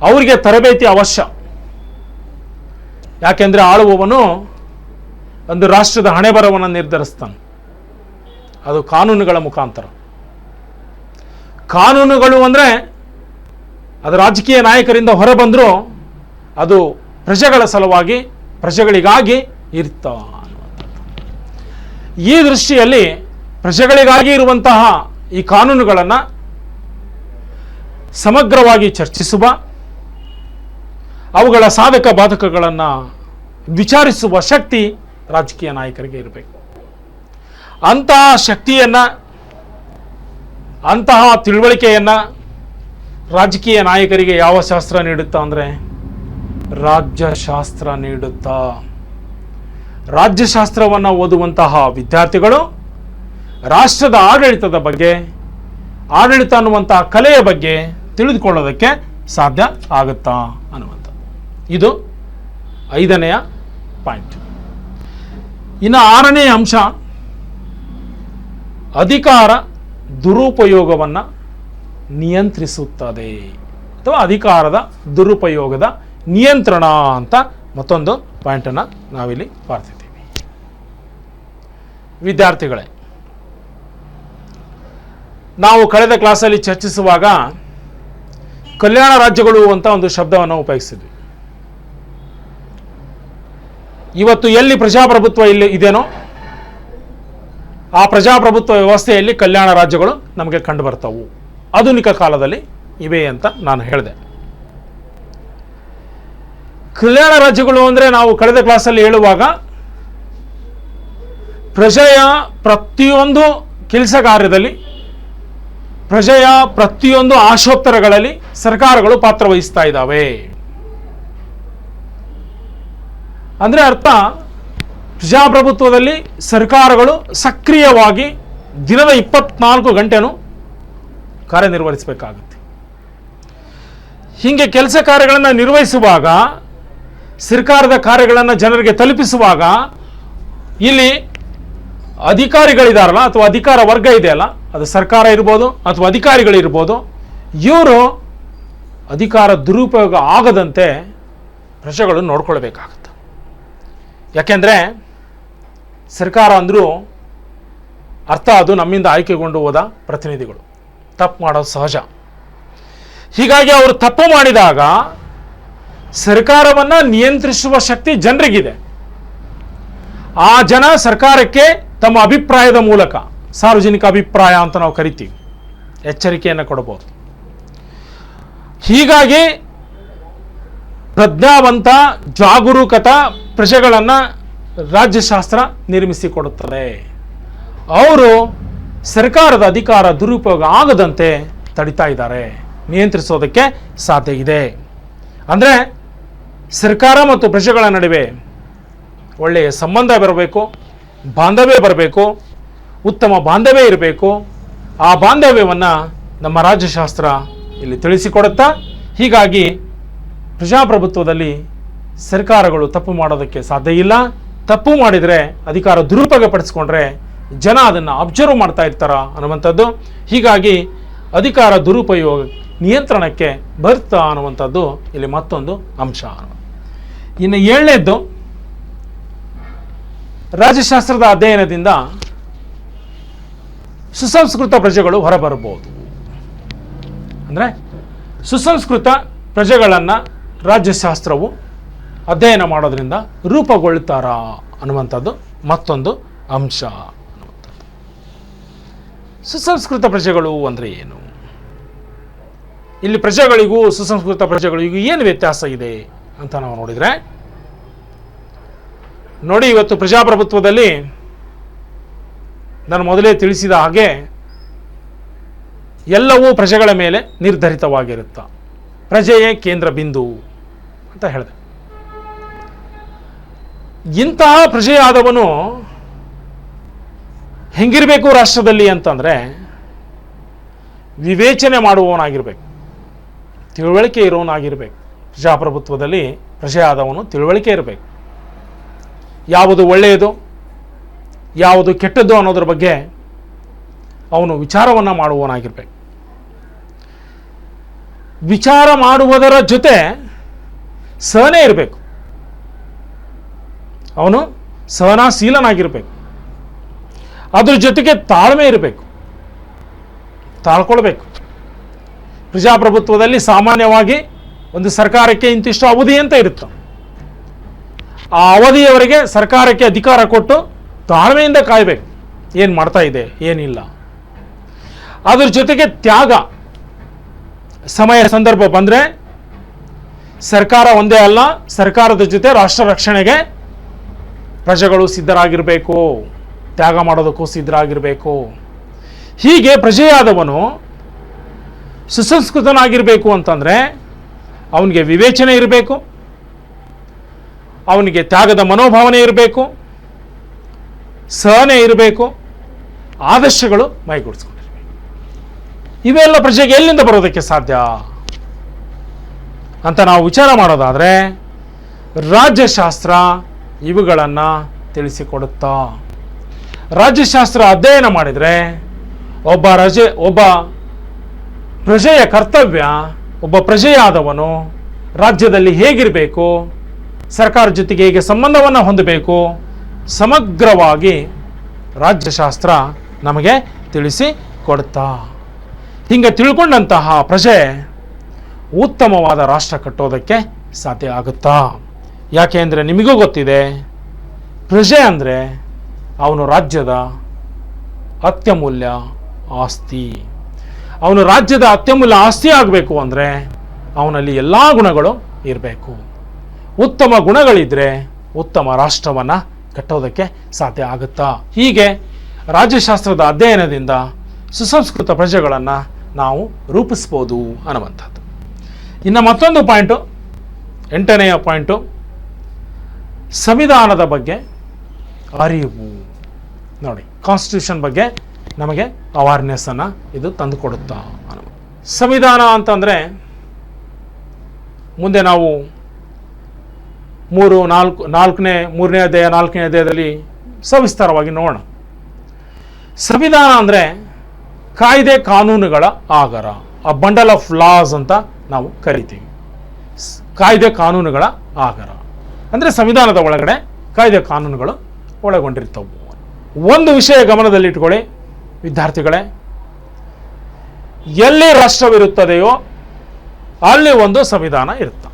ಅವರಿಗೆ ತರಬೇತಿ ಅವಶ್ಯ. ಯಾಕೆಂದರೆ ಆಳುವವನು ಒಂದು ರಾಷ್ಟ್ರದ ಹಣೆಬರವನ್ನು ನಿರ್ಧರಿಸ್ತಾನೆ, ಅದು ಕಾನೂನುಗಳ ಮುಖಾಂತರ. ಕಾನೂನುಗಳು ಅಂದರೆ ಅದು ರಾಜಕೀಯ ನಾಯಕರಿಂದ ಹೊರಬಂದರೂ ಅದು ಪ್ರಜೆಗಳ ಸಲುವಾಗಿ, ಪ್ರಜೆಗಳಿಗಾಗಿ ಇರ್ತಾ ಅನ್ನುವಂಥದ್ದು. ಈ ದೃಷ್ಟಿಯಲ್ಲಿ ಪ್ರಜೆಗಳಿಗಾಗಿ ಇರುವಂತಹ ಈ ಕಾನೂನುಗಳನ್ನು ಸಮಗ್ರವಾಗಿ ಚರ್ಚಿಸುವ, ಅವುಗಳ ಸಾಧಕ ಬಾಧಕಗಳನ್ನು ವಿಚಾರಿಸುವ ಶಕ್ತಿ ರಾಜಕೀಯ ನಾಯಕರಿಗೆ ಇರಬೇಕು. ಅಂತಹ ಶಕ್ತಿಯನ್ನು, ಅಂತಹ ತಿಳುವಳಿಕೆಯನ್ನು ರಾಜಕೀಯ ನಾಯಕರಿಗೆ ಯಾವ ಶಾಸ್ತ್ರ ನೀಡುತ್ತಾ ಅಂದರೆ ರಾಜ್ಯಶಾಸ್ತ್ರ ನೀಡುತ್ತಾ. ರಾಜ್ಯಶಾಸ್ತ್ರವನ್ನು ಓದುವಂತಹ ವಿದ್ಯಾರ್ಥಿಗಳು ರಾಷ್ಟ್ರದ ಆಡಳಿತದ ಬಗ್ಗೆ, ಆಡಳಿತ ಅನ್ನುವಂತಹ ಕಲೆಯ ಬಗ್ಗೆ ತಿಳಿದುಕೊಳ್ಳೋದಕ್ಕೆ ಸಾಧ್ಯ ಆಗುತ್ತಾ ಅನ್ನುವಂಥದ್ದು. ಇದು 5ನೆಯ ಪಾಯಿಂಟ್. ಇನ್ನು 6ನೆಯ ಅಂಶ ಅಧಿಕಾರ ದುರುಪಯೋಗವನ್ನು ನಿಯಂತ್ರಿಸುತ್ತದೆ, ಅಥವಾ ಅಧಿಕಾರದ ದುರುಪಯೋಗದ ನಿಯಂತ್ರಣ ಅಂತ ಮತ್ತೊಂದು ಪಾಯಿಂಟನ್ನು ನಾವಿಲ್ಲಿ ಬರ್ತಿದ್ದೀವಿ. ವಿದ್ಯಾರ್ಥಿಗಳೇ, ನಾವು ಕಳೆದ ಕ್ಲಾಸಲ್ಲಿ ಚರ್ಚಿಸುವಾಗ ಕಲ್ಯಾಣ ರಾಜ್ಯಗಳು ಅಂತ ಒಂದು ಶಬ್ದವನ್ನು ಉಪಯೋಗಿಸಿದ್ವಿ. ಇವತ್ತು ಎಲ್ಲಿ ಪ್ರಜಾಪ್ರಭುತ್ವ ಇಲ್ಲಿ ಇದೆನೋ ಆ ಪ್ರಜಾಪ್ರಭುತ್ವ ವ್ಯವಸ್ಥೆಯಲ್ಲಿ ಕಲ್ಯಾಣ ರಾಜ್ಯಗಳು ನಮಗೆ ಕಂಡು ಬರ್ತಾವು, ಆಧುನಿಕ ಕಾಲದಲ್ಲಿ ಇವೆ ಅಂತ ನಾನು ಹೇಳಿದೆ. ಕಲ್ಯಾಣ ರಾಜ್ಯಗಳು ಅಂದರೆ ನಾವು ಕಳೆದ ಕ್ಲಾಸಲ್ಲಿ ಹೇಳುವಾಗ ಪ್ರಜೆಯ ಪ್ರತಿಯೊಂದು ಕೆಲಸ ಕಾರ್ಯದಲ್ಲಿ, ಪ್ರಜೆಯ ಪ್ರತಿಯೊಂದು ಆಶೋತ್ತರಗಳಲ್ಲಿ ಸರ್ಕಾರಗಳು ಪಾತ್ರ ವಹಿಸ್ತಾ ಇದ್ದಾವೆ. ಅಂದರೆ ಅರ್ಥ, ಪ್ರಜಾಪ್ರಭುತ್ವದಲ್ಲಿ ಸರ್ಕಾರಗಳು ಸಕ್ರಿಯವಾಗಿ ದಿನದ 24 ಗಂಟೆನೂ ಕಾರ್ಯನಿರ್ವಹಿಸಬೇಕಾಗುತ್ತೆ. ಹೀಗೆ ಕೆಲಸ ಕಾರ್ಯಗಳನ್ನು ನಿರ್ವಹಿಸುವಾಗ, ಸರ್ಕಾರದ ಕಾರ್ಯಗಳನ್ನು ಜನರಿಗೆ ತಲುಪಿಸುವಾಗ ಇಲ್ಲಿ ಅಧಿಕಾರಿಗಳಿದಾರಲ್ಲ, ಅಥವಾ ಅಧಿಕಾರ ವರ್ಗ ಇದೆಯಲ್ಲ, ಅದು ಸರ್ಕಾರ ಇರ್ಬೋದು ಅಥವಾ ಅಧಿಕಾರಿಗಳಿರ್ಬೋದು, ಇವರು ಅಧಿಕಾರ ದುರುಪಯೋಗ ಆಗದಂತೆ ಪ್ರಜೆಗಳು ನೋಡ್ಕೊಳ್ಬೇಕಾಗುತ್ತೆ. ಯಾಕೆಂದರೆ ಸರ್ಕಾರ ಅಂದರೂ ಅರ್ಥ ಅದು ನಮ್ಮಿಂದ ಆಯ್ಕೆಗೊಂಡು ಹೋದ ಪ್ರತಿನಿಧಿಗಳು, ತಪ್ಪು ಮಾಡೋದು ಸಹಜ. ಹೀಗಾಗಿ ಅವರು ತಪ್ಪು ಮಾಡಿದಾಗ ಸರ್ಕಾರವನ್ನು ನಿಯಂತ್ರಿಸುವ ಶಕ್ತಿ ಜನರಿಗಿದೆ. ಆ ಜನ ಸರ್ಕಾರಕ್ಕೆ ತಮ್ಮ ಅಭಿಪ್ರಾಯದ ಮೂಲಕ, ಸಾರ್ವಜನಿಕ ಅಭಿಪ್ರಾಯ ಅಂತ ನಾವು ಕರಿತೀವಿ, ಎಚ್ಚರಿಕೆಯನ್ನು ಕೊಡಬಹುದು. ಹೀಗಾಗಿ ಪ್ರಜ್ಞಾವಂತ ಜಾಗರೂಕತ ಪ್ರಜೆಗಳನ್ನು ರಾಜ್ಯಶಾಸ್ತ್ರ ನಿರ್ಮಿಸಿಕೊಡುತ್ತದೆ. ಅವರು ಸರ್ಕಾರದ ಅಧಿಕಾರ ದುರುಪಯೋಗ ಆಗದಂತೆ ತಡಿತಾ ಇದ್ದಾರೆ, ನಿಯಂತ್ರಿಸೋದಕ್ಕೆ ಸಾಧ್ಯ ಇದೆ. ಅಂದರೆ ಸರ್ಕಾರ ಮತ್ತು ಪ್ರಜೆಗಳ ನಡುವೆ ಒಳ್ಳೆಯ ಸಂಬಂಧ ಬರಬೇಕು, ಬಾಂಧವ್ಯ ಬರಬೇಕು, ಉತ್ತಮ ಬಾಂಧವ್ಯ ಇರಬೇಕು. ಆ ಬಾಂಧವ್ಯವನ್ನು ನಮ್ಮ ರಾಜ್ಯಶಾಸ್ತ್ರ ಇಲ್ಲಿ ತಿಳಿಸಿಕೊಡುತ್ತಾ, ಹೀಗಾಗಿ ಪ್ರಜಾಪ್ರಭುತ್ವದಲ್ಲಿ ಸರ್ಕಾರಗಳು ತಪ್ಪು ಮಾಡೋದಕ್ಕೆ ಸಾಧ್ಯ ಇಲ್ಲ. ತಪ್ಪು ಮಾಡಿದರೆ, ಅಧಿಕಾರ ದುರುಪಯೋಗ ಪಡಿಸ್ಕೊಂಡ್ರೆ ಜನ ಅದನ್ನು ಅಬ್ಸರ್ವ್ ಮಾಡ್ತಾ ಇರ್ತಾರ ಅನ್ನುವಂಥದ್ದು. ಹೀಗಾಗಿ ಅಧಿಕಾರ ದುರುಪಯೋಗ ನಿಯಂತ್ರಣಕ್ಕೆ ಬರ್ತಾ ಅನ್ನುವಂಥದ್ದು ಇಲ್ಲಿ ಮತ್ತೊಂದು ಅಂಶ. ಇನ್ನು 7ನೇದ್ದು, ರಾಜ್ಯಶಾಸ್ತ್ರದ ಅಧ್ಯಯನದಿಂದ ಸುಸಂಸ್ಕೃತ ಪ್ರಜೆಗಳು ಹೊರಬರಬಹುದು. ಅಂದರೆ ಸುಸಂಸ್ಕೃತ ಪ್ರಜೆಗಳನ್ನು ರಾಜ್ಯಶಾಸ್ತ್ರವು ಅಧ್ಯಯನ ಮಾಡೋದ್ರಿಂದ ರೂಪುಗೊಳ್ತಾರ ಅನ್ನುವಂಥದ್ದು ಮತ್ತೊಂದು ಅಂಶ. ಸುಸಂಸ್ಕೃತ ಪ್ರಜೆಗಳು ಅಂದರೆ ಏನು? ಇಲ್ಲಿ ಪ್ರಜೆಗಳಿಗೂ ಸುಸಂಸ್ಕೃತ ಪ್ರಜೆಗಳಿಗೂ ಏನು ವ್ಯತ್ಯಾಸ ಇದೆ ಅಂತ ನಾವು ನೋಡಿದರೆ, ನೋಡಿ, ಇವತ್ತು ಪ್ರಜಾಪ್ರಭುತ್ವದಲ್ಲಿ ನಾನು ಮೊದಲೇ ತಿಳಿಸಿದ ಹಾಗೆ ಎಲ್ಲವೂ ಪ್ರಜೆಗಳ ಮೇಲೆ ನಿರ್ಧರಿತವಾಗಿರುತ್ತೆ. ಪ್ರಜೆಯೇ ಕೇಂದ್ರ ಬಿಂದು ಅಂತ ಹೇಳಿದೆ. ಇಂತಹ ಪ್ರಜೆಯಾದವನು ಹೆಂಗಿರಬೇಕು ರಾಷ್ಟ್ರದಲ್ಲಿ ಅಂತಂದರೆ, ವಿವೇಚನೆ ಮಾಡುವವನಾಗಿರ್ಬೇಕು, ತಿಳುವಳಿಕೆ ಇರೋನಾಗಿರ್ಬೇಕು. ಪ್ರಜಾಪ್ರಭುತ್ವದಲ್ಲಿ ಪ್ರಜೆಯಾದವನು ತಿಳುವಳಿಕೆ ಇರಬೇಕು. ಯಾವುದು ಒಳ್ಳೆಯದು, ಯಾವುದು ಕೆಟ್ಟದ್ದು ಅನ್ನೋದ್ರ ಬಗ್ಗೆ ಅವನು ವಿಚಾರವನ್ನು ಮಾಡುವವನಾಗಿರ್ಬೇಕು. ವಿಚಾರ ಮಾಡುವುದರ ಜೊತೆ ಸಹನೆ ಇರಬೇಕು. ಅವನು ಸಹನಾಶೀಲನಾಗಿರ್ಬೇಕು. ಅದ್ರ ಜೊತೆಗೆ ತಾಳ್ಮೆ ಇರಬೇಕು, ತಾಳ್ಕೊಳ್ಬೇಕು. ಪ್ರಜಾಪ್ರಭುತ್ವದಲ್ಲಿ ಸಾಮಾನ್ಯವಾಗಿ ಒಂದು ಸರ್ಕಾರಕ್ಕೆ ಇಂತಿಷ್ಟು ಅವಧಿ ಅಂತ ಇರುತ್ತೆ. ಆ ಅವಧಿಯವರೆಗೆ ಸರ್ಕಾರಕ್ಕೆ ಅಧಿಕಾರ ಕೊಟ್ಟು ತಾಳ್ಮೆಯಿಂದ ಕಾಯಬೇಕು, ಏನು ಮಾಡ್ತಾ ಇದೆ, ಏನಿಲ್ಲ. ಅದ್ರ ಜೊತೆಗೆ ತ್ಯಾಗ. ಸಮಯ ಸಂದರ್ಭ ಬಂದರೆ ಸರ್ಕಾರ ಒಂದೇ ಅಲ್ಲ, ಸರ್ಕಾರದ ಜೊತೆ ರಾಷ್ಟ್ರ ರಕ್ಷಣೆಗೆ ಪ್ರಜೆಗಳು ಸಿದ್ಧರಾಗಿರಬೇಕು, ತ್ಯಾಗ ಮಾಡೋದಕ್ಕೂ ಸಿದ್ಧರಾಗಿರಬೇಕು. ಹೀಗೆ ಪ್ರಜೆಯಾದವನು ಸುಸಂಸ್ಕೃತನಾಗಿರಬೇಕು ಅಂತಂದರೆ ಅವನಿಗೆ ವಿವೇಚನೆ ಇರಬೇಕು, ಅವನಿಗೆ ತ್ಯಾಗದ ಮನೋಭಾವನೆ ಇರಬೇಕು, ಸಹನೆ ಇರಬೇಕು, ಆದರ್ಶಗಳು ಮೈಗೂಡಿಸ್ಕೊಂಡಿರಬೇಕು. ಇವೆಲ್ಲ ಪ್ರಜೆಗೆ ಎಲ್ಲಿಂದ ಬರೋದಕ್ಕೆ ಸಾಧ್ಯ ಅಂತ ನಾವು ವಿಚಾರ ಮಾಡೋದಾದರೆ ರಾಜ್ಯಶಾಸ್ತ್ರ ಇವುಗಳನ್ನು ತಿಳಿಸಿಕೊಡುತ್ತಾ. ರಾಜ್ಯಶಾಸ್ತ್ರ ಅಧ್ಯಯನ ಮಾಡಿದರೆ ಒಬ್ಬ ಪ್ರಜೆಯ ಕರ್ತವ್ಯ, ಒಬ್ಬ ಪ್ರಜೆಯಾದವನು ರಾಜ್ಯದಲ್ಲಿ ಹೇಗಿರಬೇಕು, ಸರ್ಕಾರದ ಜೊತೆಗೆ ಹೇಗೆ ಸಂಬಂಧವನ್ನು ಹೊಂದಬೇಕು, ಸಮಗ್ರವಾಗಿ ರಾಜ್ಯಶಾಸ್ತ್ರ ನಮಗೆ ತಿಳಿಸಿಕೊಡುತ್ತಾ. ಹಿಂಗೆ ತಿಳ್ಕೊಂಡಂತಹ ಪ್ರಜೆ ಉತ್ತಮವಾದ ರಾಷ್ಟ್ರ ಕಟ್ಟೋದಕ್ಕೆ ಸಾಧ್ಯ ಆಗುತ್ತಾ. ಯಾಕೆ ಅಂದರೆ ನಿಮಗೂ ಗೊತ್ತಿದೆ, ಪ್ರಜೆ ಅಂದರೆ ಅವನು ರಾಜ್ಯದ ಅತ್ಯಮೂಲ್ಯ ಆಸ್ತಿ. ಅವನು ರಾಜ್ಯದ ಅತ್ಯಮೂಲ್ಯ ಆಸ್ತಿ ಆಗಬೇಕು ಅಂದರೆ ಅವನಲ್ಲಿ ಎಲ್ಲ ಗುಣಗಳು ಇರಬೇಕು. ಉತ್ತಮ ಗುಣಗಳಿದ್ದರೆ ಉತ್ತಮ ರಾಷ್ಟ್ರವನ್ನು ಕಟ್ಟೋದಕ್ಕೆ ಸಾಧ್ಯ ಆಗುತ್ತಾ. ಹೀಗೆ ರಾಜ್ಯಶಾಸ್ತ್ರದ ಅಧ್ಯಯನದಿಂದ ಸುಸಂಸ್ಕೃತ ಪ್ರಜೆಗಳನ್ನು ನಾವು ರೂಪಿಸ್ಬೋದು ಅನ್ನುವಂಥದ್ದು. ಇನ್ನು ಮತ್ತೊಂದು ಪಾಯಿಂಟು, 8ನೆಯ ಪಾಯಿಂಟು, ಸಂವಿಧಾನದ ಬಗ್ಗೆ ಅರಿವು. ನೋಡಿ, ಕಾನ್ಸ್ಟಿಟ್ಯೂಷನ್ ಬಗ್ಗೆ ನಮಗೆ ಅವೇರ್ನೆಸ್ಸನ್ನು ಇದು ತಂದುಕೊಡುತ್ತಾ. ಸಂವಿಧಾನ ಅಂತಂದರೆ ಮುಂದೆ ನಾವು 3ನೇ ಅಧ್ಯಾಯ 4ನೇ ಅಧ್ಯಾಯದಲ್ಲಿ ಸವಿಸ್ತಾರವಾಗಿ ನೋಡೋಣ. ಸಂವಿಧಾನ ಅಂದರೆ ಕಾಯ್ದೆ ಕಾನೂನುಗಳ ಆಗರ, ಆ ಬಂಡಲ್ ಆಫ್ ಲಾಸ್ ಅಂತ ನಾವು ಕರಿತೀವಿ. ಕಾಯ್ದೆ ಕಾನೂನುಗಳ ಆಗರ ಅಂದರೆ ಸಂವಿಧಾನದ ಒಳಗಡೆ ಕಾಯ್ದೆ ಕಾನೂನುಗಳು ಒಳಗೊಂಡಿರ್ತವೆ. ಒಂದು ವಿಷಯ ಗಮನದಲ್ಲಿಟ್ಕೊಳ್ಳಿ ವಿದ್ಯಾರ್ಥಿಗಳೇ, ಎಲ್ಲಿ ರಾಷ್ಟ್ರವಿರುತ್ತದೆಯೋ ಅಲ್ಲಿ ಒಂದು ಸಂವಿಧಾನ ಇರುತ್ತೆ.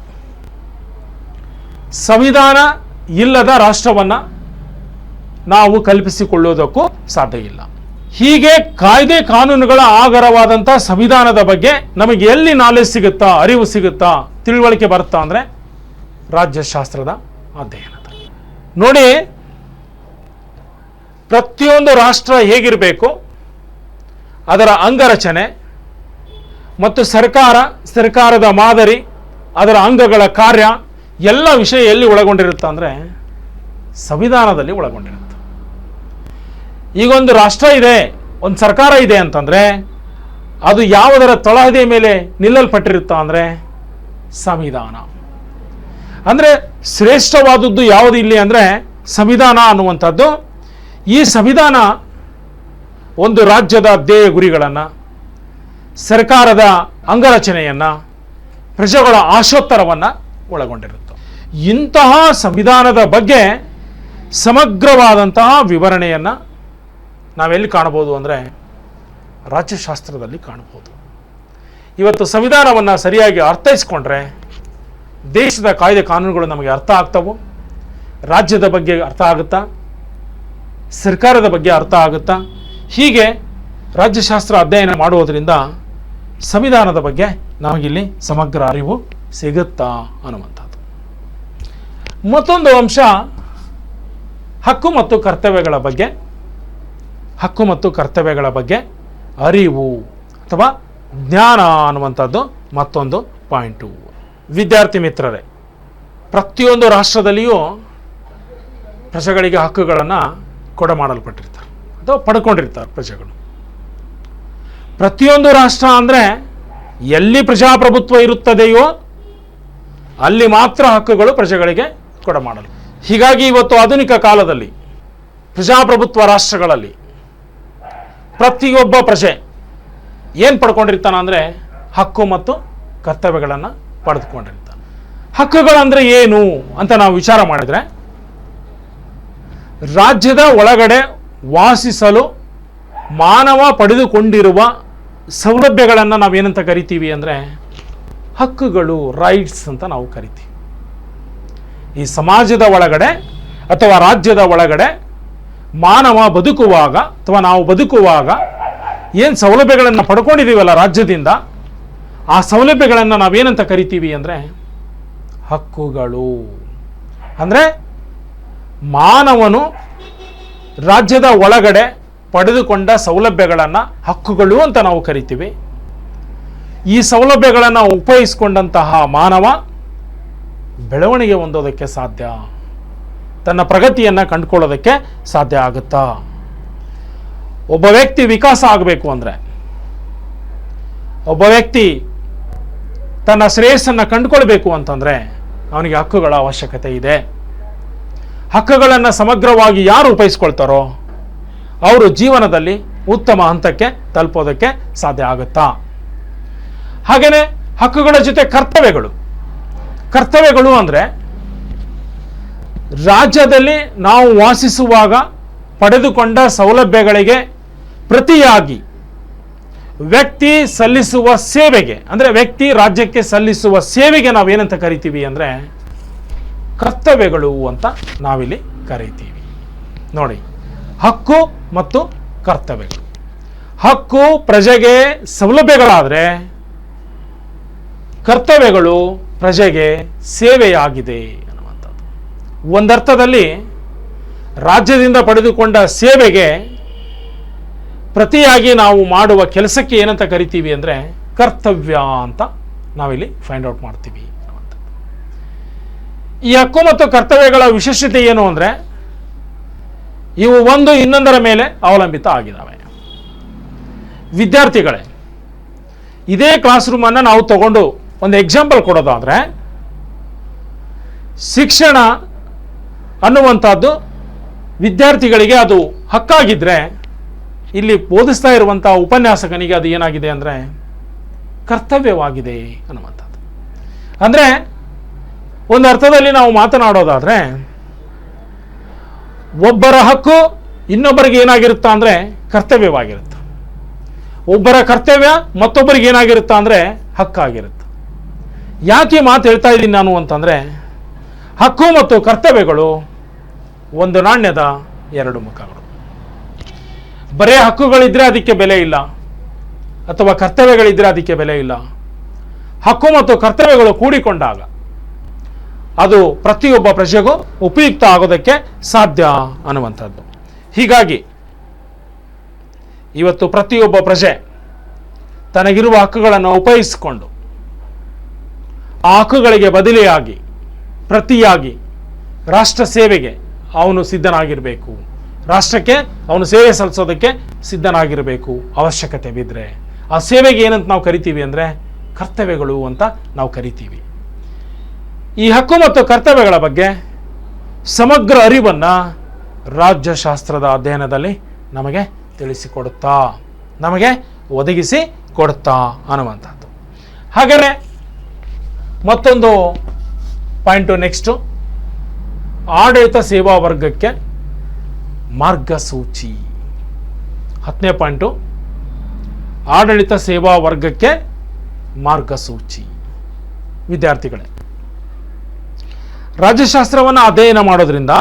ಸಂವಿಧಾನ ಇಲ್ಲದ ರಾಷ್ಟ್ರವನ್ನು ನಾವು ಕಲ್ಪಿಸಿಕೊಳ್ಳುವುದಕ್ಕೂ ಸಾಧ್ಯ ಇಲ್ಲ. ಹೀಗೆ ಕಾಯ್ದೆ ಕಾನೂನುಗಳ ಆಗರವಾದಂಥ ಸಂವಿಧಾನದ ಬಗ್ಗೆ ನಮಗೆ ಎಲ್ಲಿ ನಾಲೆಜ್ ಸಿಗುತ್ತಾ, ಅರಿವು ಸಿಗುತ್ತಾ, ತಿಳುವಳಿಕೆ ಬರುತ್ತಾ ಅಂದರೆ ರಾಜ್ಯಶಾಸ್ತ್ರದ ಅಧ್ಯಯನದಲ್ಲಿ. ನೋಡಿ, ಪ್ರತಿಯೊಂದು ರಾಷ್ಟ್ರ ಹೇಗಿರಬೇಕು, ಅದರ ಅಂಗರಚನೆ ಮತ್ತು ಸರ್ಕಾರದ ಮಾದರಿ, ಅದರ ಅಂಗಗಳ ಕಾರ್ಯ ಎಲ್ಲ ವಿಷಯ ಎಲ್ಲಿ ಒಳಗೊಂಡಿರುತ್ತೆ ಅಂದರೆ ಸಂವಿಧಾನದಲ್ಲಿ ಒಳಗೊಂಡಿರುತ್ತೆ. ಈಗ ಒಂದು ರಾಷ್ಟ್ರ ಇದೆ, ಒಂದು ಸರ್ಕಾರ ಇದೆ ಅಂತಂದರೆ ಅದು ಯಾವುದರ ತಳಹದಿಯ ಮೇಲೆ ನಿಲ್ಲಲ್ಪಟ್ಟಿರುತ್ತಾ ಅಂದರೆ ಸಂವಿಧಾನ. ಅಂದರೆ ಶ್ರೇಷ್ಠವಾದದ್ದು ಯಾವುದು ಇಲ್ಲಿ ಅಂದರೆ ಸಂವಿಧಾನ ಅನ್ನುವಂಥದ್ದು. ಈ ಸಂವಿಧಾನ ಒಂದು ರಾಜ್ಯದ ಧ್ಯೇಯ ಗುರಿಗಳನ್ನು, ಸರ್ಕಾರದ ಅಂಗರಚನೆಯನ್ನು, ಪ್ರಜೆಗಳ ಆಶೋತ್ತರವನ್ನು ಒಳಗೊಂಡಿರುತ್ತೆ. ಇಂತಹ ಸಂವಿಧಾನದ ಬಗ್ಗೆ ಸಮಗ್ರವಾದಂತಹ ವಿವರಣೆಯನ್ನು ನಾವೆಲ್ಲಿ ಕಾಣಬಹುದು ಅಂದರೆ ರಾಜ್ಯಶಾಸ್ತ್ರದಲ್ಲಿ ಕಾಣಬಹುದು. ಇವತ್ತು ಸಂವಿಧಾನವನ್ನು ಸರಿಯಾಗಿ ಅರ್ಥೈಸ್ಕೊಂಡ್ರೆ ದೇಶದ ಕಾಯ್ದೆ ಕಾನೂನುಗಳು ನಮಗೆ ಅರ್ಥ ಆಗ್ತವೆ. ರಾಜ್ಯದ ಬಗ್ಗೆ ಅರ್ಥ ಆಗುತ್ತಾ, ಸರ್ಕಾರದ ಬಗ್ಗೆ ಅರ್ಥ ಆಗುತ್ತಾ. ಹೀಗೆ ರಾಜ್ಯಶಾಸ್ತ್ರ ಅಧ್ಯಯನ ಮಾಡುವುದರಿಂದ ಸಂವಿಧಾನದ ಬಗ್ಗೆ ನಮಗಿಲ್ಲಿ ಸಮಗ್ರ ಅರಿವು ಸಿಗುತ್ತಾ ಅನ್ನುವಂಥದ್ದು. ಮತ್ತೊಂದು ಅಂಶ ಹಕ್ಕು ಮತ್ತು ಕರ್ತವ್ಯಗಳ ಬಗ್ಗೆ. ಹಕ್ಕು ಮತ್ತು ಕರ್ತವ್ಯಗಳ ಬಗ್ಗೆ ಅರಿವು ಅಥವಾ ಜ್ಞಾನ ಅನ್ನುವಂಥದ್ದು ಮತ್ತೊಂದು ಪಾಯಿಂಟು. ವಿದ್ಯಾರ್ಥಿ ಮಿತ್ರರೇ, ಪ್ರತಿಯೊಂದು ರಾಷ್ಟ್ರದಲ್ಲಿಯೂ ಪ್ರಜೆಗಳಿಗೆ ಹಕ್ಕುಗಳನ್ನು ಕೊಡಮಾಡಲ್ಪಟ್ಟಿರ್ತಾರೆ ಅಥವಾ ಪಡ್ಕೊಂಡಿರ್ತಾರೆ ಪ್ರಜೆಗಳು. ಪ್ರತಿಯೊಂದು ರಾಷ್ಟ್ರ ಅಂದರೆ ಎಲ್ಲಿ ಪ್ರಜಾಪ್ರಭುತ್ವ ಇರುತ್ತದೆಯೋ ಅಲ್ಲಿ ಮಾತ್ರ ಹಕ್ಕುಗಳು ಪ್ರಜೆಗಳಿಗೆ ಕೊಡಮಾಡಲು. ಹೀಗಾಗಿ ಇವತ್ತು ಆಧುನಿಕ ಕಾಲದಲ್ಲಿ ಪ್ರಜಾಪ್ರಭುತ್ವ ರಾಷ್ಟ್ರಗಳಲ್ಲಿ ಪ್ರತಿಯೊಬ್ಬ ಪ್ರಜೆ ಏನು ಪಡ್ಕೊಂಡಿರ್ತಾನೆ ಅಂದರೆ ಹಕ್ಕು ಮತ್ತು ಕರ್ತವ್ಯಗಳನ್ನು ಪಡೆದುಕೊಂಡಿರ್ತಾನೆ. ಹಕ್ಕುಗಳಂದರೆ ಏನು ಅಂತ ನಾವು ವಿಚಾರ ಮಾಡಿದರೆ, ರಾಜ್ಯದ ಒಳಗಡೆ ವಾಸಿಸಲು ಮಾನವ ಪಡೆದುಕೊಂಡಿರುವ ಸೌಲಭ್ಯಗಳನ್ನು ನಾವೇನಂತ ಕರಿತೀವಿ ಅಂದರೆ ಹಕ್ಕುಗಳು, ರೈಟ್ಸ್ ಅಂತ ನಾವು ಕರಿತೀವಿ. ಈ ಸಮಾಜದ ಒಳಗಡೆ ಅಥವಾ ರಾಜ್ಯದ ಒಳಗಡೆ ಮಾನವ ಬದುಕುವಾಗ ಅಥವಾ ನಾವು ಬದುಕುವಾಗ ಏನು ಸೌಲಭ್ಯಗಳನ್ನು ಪಡ್ಕೊಂಡಿದ್ದೀವಲ್ಲ ರಾಜ್ಯದಿಂದ, ಆ ಸೌಲಭ್ಯಗಳನ್ನು ನಾವೇನಂತ ಕರಿತೀವಿ ಅಂದರೆ ಹಕ್ಕುಗಳು. ಅಂದರೆ ಮಾನವನು ರಾಜ್ಯದ ಒಳಗಡೆ ಪಡೆದುಕೊಂಡ ಸೌಲಭ್ಯಗಳನ್ನು ಹಕ್ಕುಗಳು ಅಂತ ನಾವು ಕರಿತೀವಿ. ಈ ಸೌಲಭ್ಯಗಳನ್ನು ಉಪಯೋಗಿಸಿಕೊಂಡಂತಹ ಮಾನವ ಬೆಳವಣಿಗೆ ಹೊಂದೋದಕ್ಕೆ ಸಾಧ್ಯ, ತನ್ನ ಪ್ರಗತಿಯನ್ನು ಕಂಡುಕೊಳ್ಳೋದಕ್ಕೆ ಸಾಧ್ಯ ಆಗುತ್ತಾ? ಒಬ್ಬ ವ್ಯಕ್ತಿ ವಿಕಾಸ ಆಗಬೇಕು ಅಂದರೆ, ಒಬ್ಬ ವ್ಯಕ್ತಿ ತನ್ನ ಶ್ರೇಯಸ್ಸನ್ನು ಕಂಡುಕೊಳ್ಬೇಕು ಅಂತಂದರೆ ಅವನಿಗೆ ಹಕ್ಕುಗಳ ಅವಶ್ಯಕತೆ ಇದೆ. ಹಕ್ಕುಗಳನ್ನು ಸಮಗ್ರವಾಗಿ ಯಾರು ಉಪಯೋಗಿಸ್ಕೊಳ್ತಾರೋ ಅವರು ಜೀವನದಲ್ಲಿ ಉತ್ತಮ ಹಂತಕ್ಕೆ ತಲುಪೋದಕ್ಕೆ ಸಾಧ್ಯ ಆಗುತ್ತಾ? ಹಾಗೆಯೇ ಹಕ್ಕುಗಳ ಜೊತೆ ಕರ್ತವ್ಯಗಳು ಅಂದರೆ ರಾಜ್ಯದಲ್ಲಿ ನಾವು ವಾಸಿಸುವಾಗ ಪಡೆದುಕೊಂಡ ಸೌಲಭ್ಯಗಳಿಗೆ ಪ್ರತಿಯಾಗಿ ವ್ಯಕ್ತಿ ಸಲ್ಲಿಸುವ ಸೇವೆಗೆ, ಅಂದರೆ ವ್ಯಕ್ತಿ ರಾಜ್ಯಕ್ಕೆ ಸಲ್ಲಿಸುವ ಸೇವೆಗೆ ನಾವೇನಂತ ಕರಿತೀವಿ ಅಂದರೆ ಕರ್ತವ್ಯಗಳು ಅಂತ ನಾವಿಲ್ಲಿ ಕರಿತೀವಿ. ನೋಡಿ, ಹಕ್ಕು ಮತ್ತು ಕರ್ತವ್ಯಗಳು. ಹಕ್ಕು ಪ್ರಜೆಗೆ ಸೌಲಭ್ಯಗಳಾದರೆ ಕರ್ತವ್ಯಗಳು ಪ್ರಜೆಗೆ ಸೇವೆಯಾಗಿದೆ ಅನ್ನುವಂಥದ್ದು. ಒಂದರ್ಥದಲ್ಲಿ ರಾಜ್ಯದಿಂದ ಪಡೆದುಕೊಂಡ ಸೇವೆಗೆ ಪ್ರತಿಯಾಗಿ ನಾವು ಮಾಡುವ ಕೆಲಸಕ್ಕೆ ಏನಂತ ಕರಿತೀವಿ ಅಂದರೆ ಕರ್ತವ್ಯ ಅಂತ ನಾವಿಲ್ಲಿ ಫೈಂಡ್ ಔಟ್ ಮಾಡ್ತೀವಿ ಅನ್ನುವಂಥದ್ದು. ಈ ಹಕ್ಕು ಮತ್ತು ಕರ್ತವ್ಯಗಳ ವಿಶೇಷತೆ ಏನು ಅಂದರೆ ಇವು ಒಂದು ಇನ್ನೊಂದರ ಮೇಲೆ ಅವಲಂಬಿತ ಆಗಿದ್ದಾವೆ. ವಿದ್ಯಾರ್ಥಿಗಳೇ, ಇದೇ ಕ್ಲಾಸ್ ರೂಮನ್ನು ನಾವು ತಗೊಂಡು ಒಂದು ಎಕ್ಸಾಂಪಲ್ ಕೊಡೋದಾದರೆ, ಶಿಕ್ಷಣ ಅನ್ನುವಂಥದ್ದು ವಿದ್ಯಾರ್ಥಿಗಳಿಗೆ ಅದು ಹಕ್ಕಾಗಿದ್ದರೆ ಇಲ್ಲಿ ಬೋಧಿಸ್ತಾ ಇರುವಂಥ ಉಪನ್ಯಾಸಕನಿಗೆ ಅದು ಏನಾಗಿದೆ ಅಂದರೆ ಕರ್ತವ್ಯವಾಗಿದೆ ಅನ್ನುವಂಥದ್ದು. ಅಂದರೆ ಒಂದು ಅರ್ಥದಲ್ಲಿ ನಾವು ಮಾತನಾಡೋದಾದರೆ ಒಬ್ಬರ ಹಕ್ಕು ಇನ್ನೊಬ್ಬರಿಗೆ ಏನಾಗಿರುತ್ತಾ ಅಂದರೆ ಕರ್ತವ್ಯವಾಗಿರುತ್ತೆ. ಒಬ್ಬರ ಕರ್ತವ್ಯ ಮತ್ತೊಬ್ಬರಿಗೆ ಏನಾಗಿರುತ್ತಾ ಅಂದರೆ ಹಕ್ಕಾಗಿರುತ್ತೆ. ಯಾಕೆ ಮಾತು ಹೇಳ್ತಾ ಇದ್ದೀನಿ ನಾನು ಅಂತಂದರೆ, ಹಕ್ಕು ಮತ್ತು ಕರ್ತವ್ಯಗಳು ಒಂದು ನಾಣ್ಯದ ಎರಡು ಮುಖಗಳು. ಬರೇ ಹಕ್ಕುಗಳಿದ್ರೆ ಅದಕ್ಕೆ ಬೆಲೆ ಇಲ್ಲ, ಅಥವಾ ಕರ್ತವ್ಯಗಳಿದ್ರೆ ಅದಕ್ಕೆ ಬೆಲೆ ಇಲ್ಲ. ಹಕ್ಕು ಮತ್ತು ಕರ್ತವ್ಯಗಳು ಕೂಡಿಕೊಂಡಾಗ ಅದು ಪ್ರತಿಯೊಬ್ಬ ಪ್ರಜೆಗೂ ಉಪಯುಕ್ತ ಆಗೋದಕ್ಕೆ ಸಾಧ್ಯ ಅನ್ನುವಂಥದ್ದು. ಹೀಗಾಗಿ ಇವತ್ತು ಪ್ರತಿಯೊಬ್ಬ ಪ್ರಜೆ ತನಗಿರುವ ಹಕ್ಕುಗಳನ್ನು ಉಪಯೋಗಿಸಿಕೊಂಡು ಆ ಹಕ್ಕುಗಳಿಗೆ ಬದಲಿಯಾಗಿ ಪ್ರತಿಯಾಗಿ ರಾಷ್ಟ್ರ ಸೇವೆಗೆ ಅವನು ಸಿದ್ಧನಾಗಿರಬೇಕು. ರಾಷ್ಟ್ರಕ್ಕೆ ಅವನು ಸೇವೆ ಸಲ್ಲಿಸೋದಕ್ಕೆ ಸಿದ್ಧನಾಗಿರಬೇಕು. ಅವಶ್ಯಕತೆ ಬಿದ್ದರೆ ಆ ಸೇವೆಗೆ ಏನಂತ ನಾವು ಕರಿತೀವಿ ಅಂದರೆ ಕರ್ತವ್ಯಗಳು ಅಂತ ನಾವು ಕರಿತೀವಿ. ಈ ಹಕ್ಕು ಮತ್ತು ಕರ್ತವ್ಯಗಳ ಬಗ್ಗೆ ಸಮಗ್ರ ಅರಿವನ್ನು ರಾಜ್ಯಶಾಸ್ತ್ರದ ಅಧ್ಯಯನದಲ್ಲಿ ನಮಗೆ ತಿಳಿಸಿಕೊಡುತ್ತಾ, ನಮಗೆ ಒದಗಿಸಿ ಕೊಡುತ್ತಾ ಅನ್ನುವಂಥದ್ದು. ಹಾಗೆಯೇ ಮತ್ತೊಂದು ಪಾಯಿಂಟು ನೆಕ್ಸ್ಟು, ಆಡಳಿತ ಸೇವಾ ವರ್ಗಕ್ಕೆ ಮಾರ್ಗಸೂಚಿ. 10ನೇ ಪಾಯಿಂಟು, ಆಡಳಿತ ಸೇವಾ ವರ್ಗಕ್ಕೆ ಮಾರ್ಗಸೂಚಿ. ವಿದ್ಯಾರ್ಥಿಗಳೇ, ರಾಜ್ಯಶಾಸ್ತ್ರವನ್ನು ಅಧ್ಯಯನ ಮಾಡೋದ್ರಿಂದ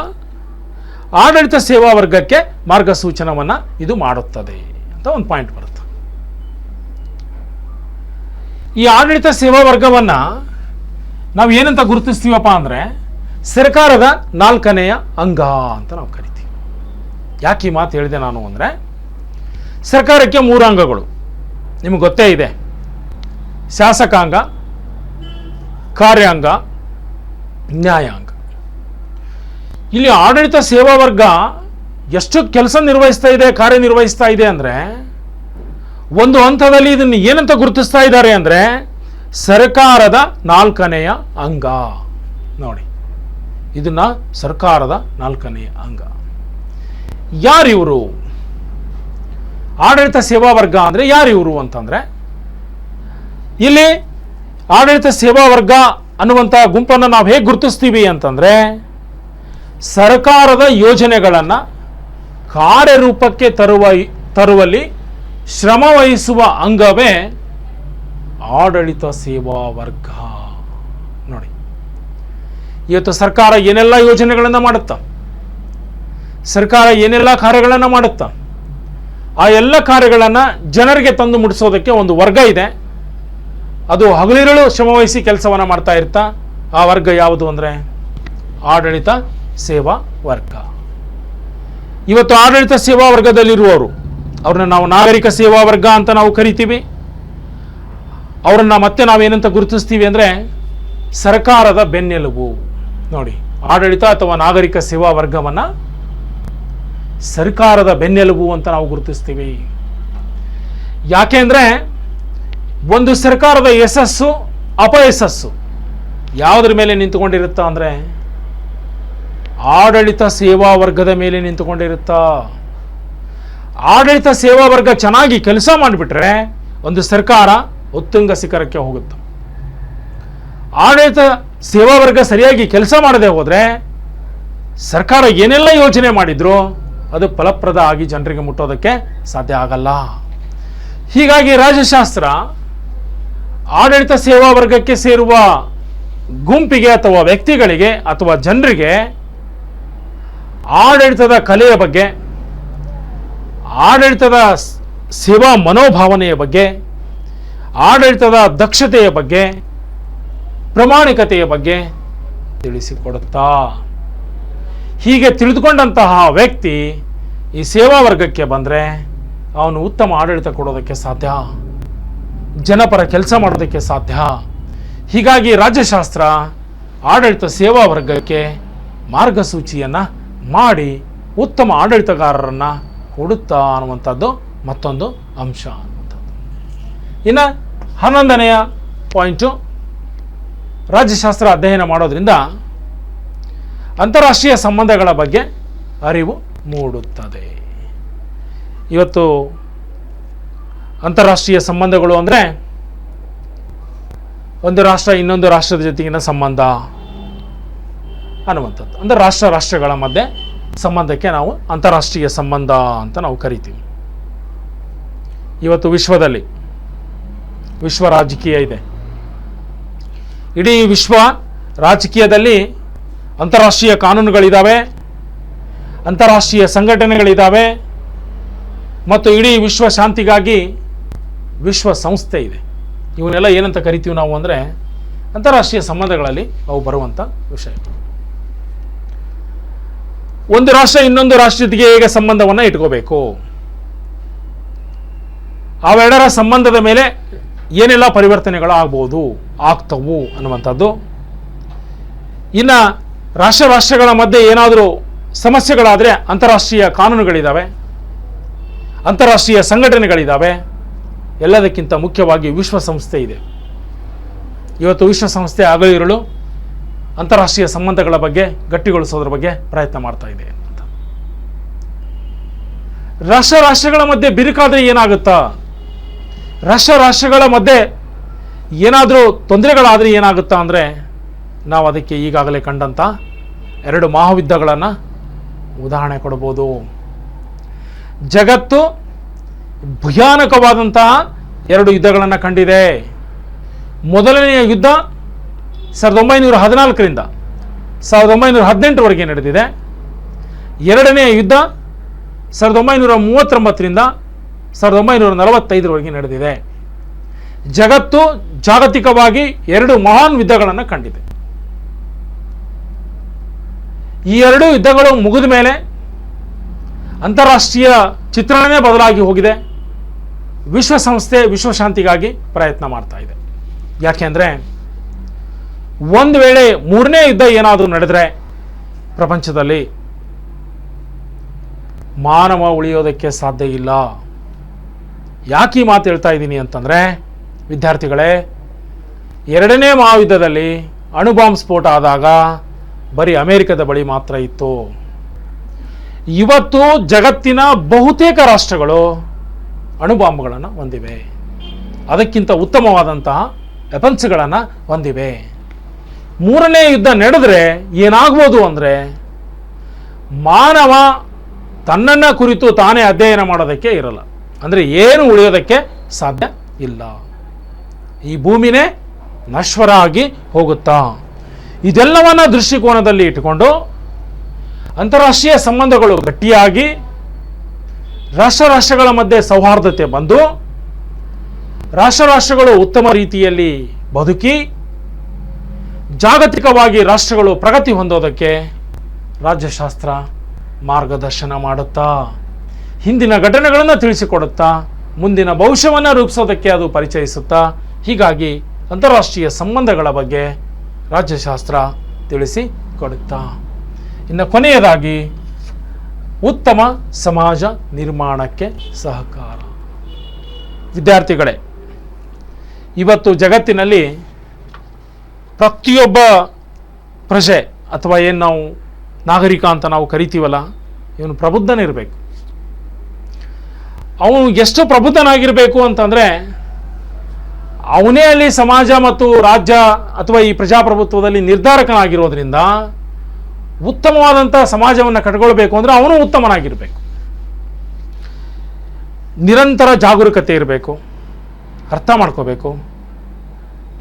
ಆಡಳಿತ ಸೇವಾ ವರ್ಗಕ್ಕೆ ಮಾರ್ಗಸೂಚನವನ್ನು ಇದು ಮಾಡುತ್ತದೆ ಅಂತ ಒಂದು ಪಾಯಿಂಟ್ ಬರುತ್ತೆ. ಈ ಆಡಳಿತ ಸೇವಾ ವರ್ಗವನ್ನು ನಾವು ಏನಂತ ಗುರುತಿಸ್ತೀವಪ್ಪ ಅಂದರೆ ಸರ್ಕಾರದ 4ನೇ ಅಂಗ ಅಂತ ನಾವು ಕರಿತೀವಿ. ಯಾಕೆ ಈ ಮಾತು ಹೇಳಿದೆ ನಾನು ಅಂದರೆ, ಸರ್ಕಾರಕ್ಕೆ 3 ಅಂಗಗಳು ನಿಮಗೆ ಗೊತ್ತೇ ಇದೆ. ಶಾಸಕಾಂಗ, ಕಾರ್ಯಾಂಗ, ನ್ಯಾಯಾಂಗ. ಇಲ್ಲಿ ಆಡಳಿತ ಸೇವಾ ವರ್ಗ ಎಷ್ಟು ಕೆಲಸ ನಿರ್ವಹಿಸ್ತಾ ಇದೆ, ಕಾರ್ಯನಿರ್ವಹಿಸ್ತಾ ಇದೆ ಅಂದರೆ, ಒಂದು ಹಂತದಲ್ಲಿ ಇದನ್ನು ಏನಂತ ಗುರುತಿಸ್ತಾ ಇದ್ದಾರೆ ಅಂದರೆ ಸರ್ಕಾರದ 4ನೇ ಅಂಗ. ನೋಡಿ, ಇದನ್ನ ಸರ್ಕಾರದ 4ನೇ ಅಂಗ. ಯಾರಿವರು? ಆಡಳಿತ ಸೇವಾ ವರ್ಗ ಅಂದರೆ ಯಾರಿವರು ಅಂತಂದರೆ, ಇಲ್ಲಿ ಆಡಳಿತ ಸೇವಾ ವರ್ಗ ಅನ್ನುವಂಥ ಗುಂಪನ್ನು ನಾವು ಹೇಗೆ ಗುರುತಿಸ್ತೀವಿ ಅಂತಂದರೆ, ಸರ್ಕಾರದ ಯೋಜನೆಗಳನ್ನು ಕಾರ್ಯರೂಪಕ್ಕೆ ತರುವಲ್ಲಿ ಶ್ರಮ ವಹಿಸುವ ಅಂಗವೇ ಆಡಳಿತ ಸೇವಾ ವರ್ಗ. ನೋಡಿ, ಇವತ್ತು ಸರ್ಕಾರ ಏನೆಲ್ಲ ಯೋಜನೆಗಳನ್ನು ಮಾಡುತ್ತಾ, ಸರ್ಕಾರ ಏನೆಲ್ಲ ಕಾರ್ಯಗಳನ್ನು ಮಾಡುತ್ತಾ, ಆ ಎಲ್ಲ ಕಾರ್ಯಗಳನ್ನು ಜನರಿಗೆ ತಂದು ಮುಟ್ಟಿಸೋದಕ್ಕೆ ಒಂದು ವರ್ಗ ಇದೆ. ಅದು ಹಗಲಿರುಳು ಶ್ರಮವಹಿಸಿ ಕೆಲಸವನ್ನು ಮಾಡ್ತಾ ಇರ್ತಾ. ಆ ವರ್ಗ ಯಾವುದು ಅಂದರೆ ಆಡಳಿತ ಸೇವಾ ವರ್ಗ. ಇವತ್ತು ಆಡಳಿತ ಸೇವಾ ವರ್ಗದಲ್ಲಿರುವವರು, ಅವ್ರನ್ನ ನಾವು ನಾಗರಿಕ ಸೇವಾ ವರ್ಗ ಅಂತ ನಾವು ಕರಿತೀವಿ. ಅವರನ್ನು ಮತ್ತೆ ನಾವೇನಂತ ಗುರುತಿಸ್ತೀವಿ ಅಂದರೆ ಸರ್ಕಾರದ ಬೆನ್ನೆಲುಬು. ನೋಡಿ, ಆಡಳಿತ ಅಥವಾ ನಾಗರಿಕ ಸೇವಾ ವರ್ಗವನ್ನು ಸರ್ಕಾರದ ಬೆನ್ನೆಲುಬು ಅಂತ ನಾವು ಗುರುತಿಸ್ತೀವಿ. ಯಾಕೆಂದರೆ ಒಂದು ಸರ್ಕಾರದ ಯಶಸ್ಸು ಅಪಯಶಸ್ಸು ಯಾವುದ್ರ ಮೇಲೆ ನಿಂತುಕೊಂಡಿರುತ್ತಾ ಅಂದರೆ ಆಡಳಿತ ಸೇವಾ ವರ್ಗದ ಮೇಲೆ ನಿಂತುಕೊಂಡಿರುತ್ತಾ. ಆಡಳಿತ ಸೇವಾ ವರ್ಗ ಚೆನ್ನಾಗಿ ಕೆಲಸ ಮಾಡಿಬಿಟ್ರೆ ಒಂದು ಸರ್ಕಾರ ಉತ್ತುಂಗ ಶಿಖರಕ್ಕೆ ಹೋಗುತ್ತೆ. ಆಡಳಿತ ಸೇವಾ ವರ್ಗ ಸರಿಯಾಗಿ ಕೆಲಸ ಮಾಡದೆ ಹೋದರೆ ಸರ್ಕಾರ ಏನೆಲ್ಲ ಯೋಜನೆ ಮಾಡಿದ್ರು ಅದು ಫಲಪ್ರದ ಆಗಿ ಜನರಿಗೆ ಮುಟ್ಟೋದಕ್ಕೆ ಸಾಧ್ಯ ಆಗಲ್ಲ. ಹೀಗಾಗಿ ರಾಜ್ಯಶಾಸ್ತ್ರ ಆಡಳಿತ ಸೇವಾ ವರ್ಗಕ್ಕೆ ಸೇರುವ ಗುಂಪಿಗೆ ಅಥವಾ ವ್ಯಕ್ತಿಗಳಿಗೆ ಅಥವಾ ಜನರಿಗೆ ಆಡಳಿತದ ಕಲೆಯ ಬಗ್ಗೆ, ಆಡಳಿತದ ಸೇವಾ ಮನೋಭಾವನೆಯ ಬಗ್ಗೆ, ಆಡಳಿತದ ದಕ್ಷತೆಯ ಬಗ್ಗೆ, ಪ್ರಾಮಾಣಿಕತೆಯ ಬಗ್ಗೆ ತಿಳಿಸಿಕೊಡುತ್ತಾ. ಹೀಗೆ ತಿಳಿದುಕೊಂಡಂತಹ ವ್ಯಕ್ತಿ ಈ ಸೇವಾ ವರ್ಗಕ್ಕೆ ಬಂದರೆ ಅವನು ಉತ್ತಮ ಆಡಳಿತ ಕೊಡೋದಕ್ಕೆ ಸಾಧ್ಯ, ಜನಪರ ಕೆಲಸ ಮಾಡೋದಕ್ಕೆ ಸಾಧ್ಯ. ಹೀಗಾಗಿ ರಾಜ್ಯಶಾಸ್ತ್ರ ಆಡಳಿತ ಸೇವಾ ವರ್ಗಕ್ಕೆ ಮಾರ್ಗಸೂಚಿಯನ್ನು ಮಾಡಿ ಉತ್ತಮ ಆಡಳಿತಗಾರರನ್ನು ಕೊಡುತ್ತಾ ಅನ್ನುವಂಥದ್ದು ಮತ್ತೊಂದು ಅಂಶ ಅನ್ನುವಂಥದ್ದು. ಇನ್ನು 11ನೆಯ ಪಾಯಿಂಟು, ರಾಜ್ಯಶಾಸ್ತ್ರ ಅಧ್ಯಯನ ಮಾಡೋದ್ರಿಂದ ಅಂತಾರಾಷ್ಟ್ರೀಯ ಸಂಬಂಧಗಳ ಬಗ್ಗೆ ಅರಿವು ಮೂಡುತ್ತದೆ. ಇವತ್ತು ಅಂತಾರಾಷ್ಟ್ರೀಯ ಸಂಬಂಧಗಳು ಅಂದರೆ ಒಂದು ರಾಷ್ಟ್ರ ಇನ್ನೊಂದು ರಾಷ್ಟ್ರದ ಜೊತೆಗಿನ ಸಂಬಂಧ ಅನ್ನುವಂಥದ್ದು. ಅಂದರೆ ರಾಷ್ಟ್ರಗಳ ಮಧ್ಯೆ ಸಂಬಂಧಕ್ಕೆ ನಾವು ಅಂತಾರಾಷ್ಟ್ರೀಯ ಸಂಬಂಧ ಅಂತ ನಾವು ಕರಿತೀವಿ. ಇವತ್ತು ವಿಶ್ವದಲ್ಲಿ ವಿಶ್ವ ರಾಜಕೀಯ ಇದೆ. ಇಡೀ ವಿಶ್ವ ರಾಜಕೀಯದಲ್ಲಿ ಅಂತಾರಾಷ್ಟ್ರೀಯ ಕಾನೂನುಗಳಿದ್ದಾವೆ, ಅಂತಾರಾಷ್ಟ್ರೀಯ ಸಂಘಟನೆಗಳಿದ್ದಾವೆ ಮತ್ತು ಇಡೀ ವಿಶ್ವ ಶಾಂತಿಗಾಗಿ ವಿಶ್ವ ಸಂಸ್ಥೆ ಇದೆ. ಇವನ್ನೆಲ್ಲ ಏನಂತ ಕರಿತೀವಿ ನಾವು ಅಂದರೆ ಅಂತಾರಾಷ್ಟ್ರೀಯ ಸಂಬಂಧಗಳಲ್ಲಿ ಅವು ಬರುವಂಥ ವಿಷಯ. ಒಂದು ರಾಷ್ಟ್ರ ಇನ್ನೊಂದು ರಾಷ್ಟ್ರದೊಂದಿಗೆ ಹೇಗೆ ಸಂಬಂಧವನ್ನು ಇಟ್ಕೋಬೇಕು, ಅವೆರಡರ ಸಂಬಂಧದ ಮೇಲೆ ಏನೆಲ್ಲ ಪರಿವರ್ತನೆಗಳು ಆಗ್ತವು ಅನ್ನುವಂಥದ್ದು. ಇನ್ನು ರಾಷ್ಟ್ರಗಳ ಮಧ್ಯೆ ಏನಾದರೂ ಸಮಸ್ಯೆಗಳಾದರೆ ಅಂತಾರಾಷ್ಟ್ರೀಯ ಕಾನೂನುಗಳಿದ್ದಾವೆ, ಅಂತಾರಾಷ್ಟ್ರೀಯ ಸಂಘಟನೆಗಳಿದ್ದಾವೆ. ಎಲ್ಲದಕ್ಕಿಂತ ಮುಖ್ಯವಾಗಿ ವಿಶ್ವಸಂಸ್ಥೆ ಇದೆ. ಇವತ್ತು ವಿಶ್ವಸಂಸ್ಥೆ ಹಗಲಿರುಳು ಅಂತಾರಾಷ್ಟ್ರೀಯ ಸಂಬಂಧಗಳ ಬಗ್ಗೆ ಗಟ್ಟಿಗೊಳಿಸೋದ್ರ ಬಗ್ಗೆ ಪ್ರಯತ್ನ ಮಾಡ್ತಾ ಇದೆ ಅಂತ. ರಾಷ್ಟ್ರಗಳ ಮಧ್ಯೆ ಬಿರುಕಾದರೆ ಏನಾಗುತ್ತಾ, ರಾಷ್ಟ್ರಗಳ ಮಧ್ಯೆ ಏನಾದರೂ ತೊಂದರೆಗಳಾದರೆ ಏನಾಗುತ್ತಾ ಅಂದರೆ ನಾವು ಅದಕ್ಕೆ ಈಗಾಗಲೇ ಕಂಡಂಥ 2 ಮಹಾಯುದ್ಧಗಳನ್ನು ಉದಾಹರಣೆ ಕೊಡ್ಬೋದು. ಜಗತ್ತು ಭಯಾನಕವಾದಂತಹ 2 ಯುದ್ಧಗಳನ್ನು ಕಂಡಿದೆ. ಮೊದಲನೆಯ ಯುದ್ಧ 1914ರಿಂದ 1918ವರೆಗೆ ನಡೆದಿದೆ. ಎರಡನೆಯ ಯುದ್ಧ 1939ರಿಂದ 1945ವರೆಗೆ ನಡೆದಿದೆ. ಜಗತ್ತು ಜಾಗತಿಕವಾಗಿ 2 ಮಹಾನ್ ಯುದ್ಧಗಳನ್ನು ಕಂಡಿದೆ. ಈ 2 ಯುದ್ಧಗಳು ಮುಗಿದ ಮೇಲೆ ಅಂತಾರಾಷ್ಟ್ರೀಯ ಚಿತ್ರಣನೇ ಬದಲಾಗಿ ಹೋಗಿದೆ. ವಿಶ್ವಸಂಸ್ಥೆ ವಿಶ್ವಶಾಂತಿಗಾಗಿ ಪ್ರಯತ್ನ ಮಾಡ್ತಾ ಇದೆ. ಯಾಕೆಂದರೆ ಒಂದು ವೇಳೆ 3ನೇ ಯುದ್ಧ ಏನಾದರೂ ನಡೆದರೆ ಪ್ರಪಂಚದಲ್ಲಿ ಮಾನವ ಉಳಿಯೋದಕ್ಕೆ ಸಾಧ್ಯ ಇಲ್ಲ. ಯಾಕೆ ಈ ಮಾತು ಹೇಳ್ತಾ ಇದ್ದೀನಿ ಅಂತಂದರೆ ವಿದ್ಯಾರ್ಥಿಗಳೇ, 2ನೇ ಮಹಾಯುದ್ಧದಲ್ಲಿ ಅಣುಬಾಂಬ್ ಸ್ಫೋಟ ಆದಾಗ ಬರೀ ಅಮೆರಿಕದ ಬಳಿ ಮಾತ್ರ ಇತ್ತು. ಇವತ್ತು ಜಗತ್ತಿನ ಬಹುತೇಕ ರಾಷ್ಟ್ರಗಳು ಅಣುಬಾಂಬ್ಗಳನ್ನು ಹೊಂದಿವೆ, ಅದಕ್ಕಿಂತ ಉತ್ತಮವಾದಂತಹ ವೆಪನ್ಸ್ಗಳನ್ನು ಹೊಂದಿವೆ. 3ನೇ ಯುದ್ಧ ನಡೆದರೆ ಏನಾಗ್ಬೋದು ಅಂದರೆ ಮಾನವ ತನ್ನನ್ನು ಕುರಿತು ತಾನೇ ಅಧ್ಯಯನ ಮಾಡೋದಕ್ಕೆ ಇರಲ್ಲ, ಅಂದರೆ ಏನು ಉಳಿಯೋದಕ್ಕೆ ಸಾಧ್ಯ ಇಲ್ಲ. ಈ ಭೂಮಿನೇ ನಶ್ವರ ಆಗಿ ಹೋಗುತ್ತಾ. ಇದೆಲ್ಲವನ್ನ ದೃಷ್ಟಿಕೋನದಲ್ಲಿ ಇಟ್ಟುಕೊಂಡು ಅಂತಾರಾಷ್ಟ್ರೀಯ ಸಂಬಂಧಗಳು ಗಟ್ಟಿಯಾಗಿ ರಾಷ್ಟ್ರಗಳ ಮಧ್ಯೆ ಸೌಹಾರ್ದತೆ ಬಂದು ರಾಷ್ಟ್ರಗಳು ಉತ್ತಮ ರೀತಿಯಲ್ಲಿ ಬದುಕಿ ಜಾಗತಿಕವಾಗಿ ರಾಷ್ಟ್ರಗಳು ಪ್ರಗತಿ ಹೊಂದೋದಕ್ಕೆ ರಾಜ್ಯಶಾಸ್ತ್ರ ಮಾರ್ಗದರ್ಶನ ಮಾಡುತ್ತಾ, ಹಿಂದಿನ ಘಟನೆಗಳನ್ನು ತಿಳಿಸಿಕೊಡುತ್ತಾ, ಮುಂದಿನ ಭವಿಷ್ಯವನ್ನು ರೂಪಿಸೋದಕ್ಕೆ ಅದು ಪರಿಚಯಿಸುತ್ತಾ. ಹೀಗಾಗಿ ಅಂತಾರಾಷ್ಟ್ರೀಯ ಸಂಬಂಧಗಳ ಬಗ್ಗೆ ರಾಜ್ಯಶಾಸ್ತ್ರ ತಿಳಿಸಿಕೊಡುತ್ತಾ. ಇನ್ನು ಕೊನೆಯದಾಗಿ ಉತ್ತಮ ಸಮಾಜ ನಿರ್ಮಾಣಕ್ಕೆ ಸಹಕಾರ. ವಿದ್ಯಾರ್ಥಿಗಳೇ, ಇವತ್ತು ಜಗತ್ತಿನಲ್ಲಿ ಪ್ರತಿಯೊಬ್ಬ ಪ್ರಜೆ ಅಥವಾ ಏನು ನಾವು ನಾಗರಿಕ ಅಂತ ನಾವು ಕರಿತೀವಲ್ಲ, ಇವನು ಪ್ರಬುದ್ಧನಿರಬೇಕು. ಅವನು ಎಷ್ಟು ಪ್ರಬುದ್ಧನಾಗಿರಬೇಕು ಅಂತಂದರೆ ಅವನೇ ಅಲ್ಲಿ ಸಮಾಜ ಮತ್ತು ರಾಜ್ಯ ಅಥವಾ ಈ ಪ್ರಜಾಪ್ರಭುತ್ವದಲ್ಲಿ ನಿರ್ಧಾರಕನಾಗಿರೋದ್ರಿಂದ ಉತ್ತಮವಾದಂಥ ಸಮಾಜವನ್ನು ಕಟ್ಕೊಳ್ಬೇಕು ಅಂದರೆ ಅವನು ಉತ್ತಮನಾಗಿರಬೇಕು. ನಿರಂತರ ಜಾಗರೂಕತೆ ಇರಬೇಕು, ಅರ್ಥ ಮಾಡ್ಕೋಬೇಕು,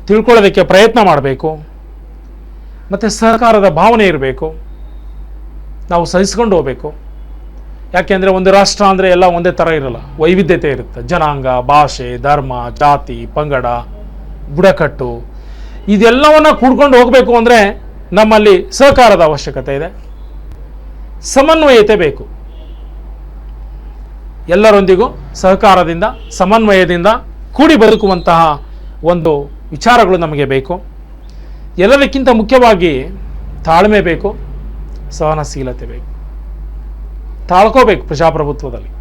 ತಿಳ್ಕೊಳ್ಳೋದಕ್ಕೆ ಪ್ರಯತ್ನ ಮಾಡಬೇಕು, ಮತ್ತು ಸಹಕಾರದ ಭಾವನೆ ಇರಬೇಕು. ನಾವು ಸಹಿಸ್ಕೊಂಡು ಹೋಗಬೇಕು. ಯಾಕೆಂದರೆ ಒಂದು ರಾಷ್ಟ್ರ ಅಂದರೆ ಎಲ್ಲ ಒಂದೇ ಥರ ಇರಲ್ಲ, ವೈವಿಧ್ಯತೆ ಇರುತ್ತೆ. ಜನಾಂಗ, ಭಾಷೆ, ಧರ್ಮ, ಜಾತಿ, ಪಂಗಡ, ಬುಡಕಟ್ಟು ಇದೆಲ್ಲವನ್ನು ಕೂಡ್ಕೊಂಡು ಹೋಗಬೇಕು ಅಂದರೆ ನಮ್ಮಲ್ಲಿ ಸಹಕಾರದ ಅವಶ್ಯಕತೆ ಇದೆ, ಸಮನ್ವಯತೆ ಬೇಕು. ಎಲ್ಲರೊಂದಿಗೂ ಸಹಕಾರದಿಂದ ಸಮನ್ವಯದಿಂದ ಕೂಡಿ ಬದುಕುವಂತಹ ಒಂದು ವಿಚಾರಗಳು ನಮಗೆ ಬೇಕು. ಎಲ್ಲದಕ್ಕಿಂತ ಮುಖ್ಯವಾಗಿ ತಾಳ್ಮೆ ಬೇಕು, ಸಹನಶೀಲತೆ ಬೇಕು. ತಾಳ್ಕೋಬೇಕು. ಪ್ರಜಾಪ್ರಭುತ್ವದಲ್ಲಿ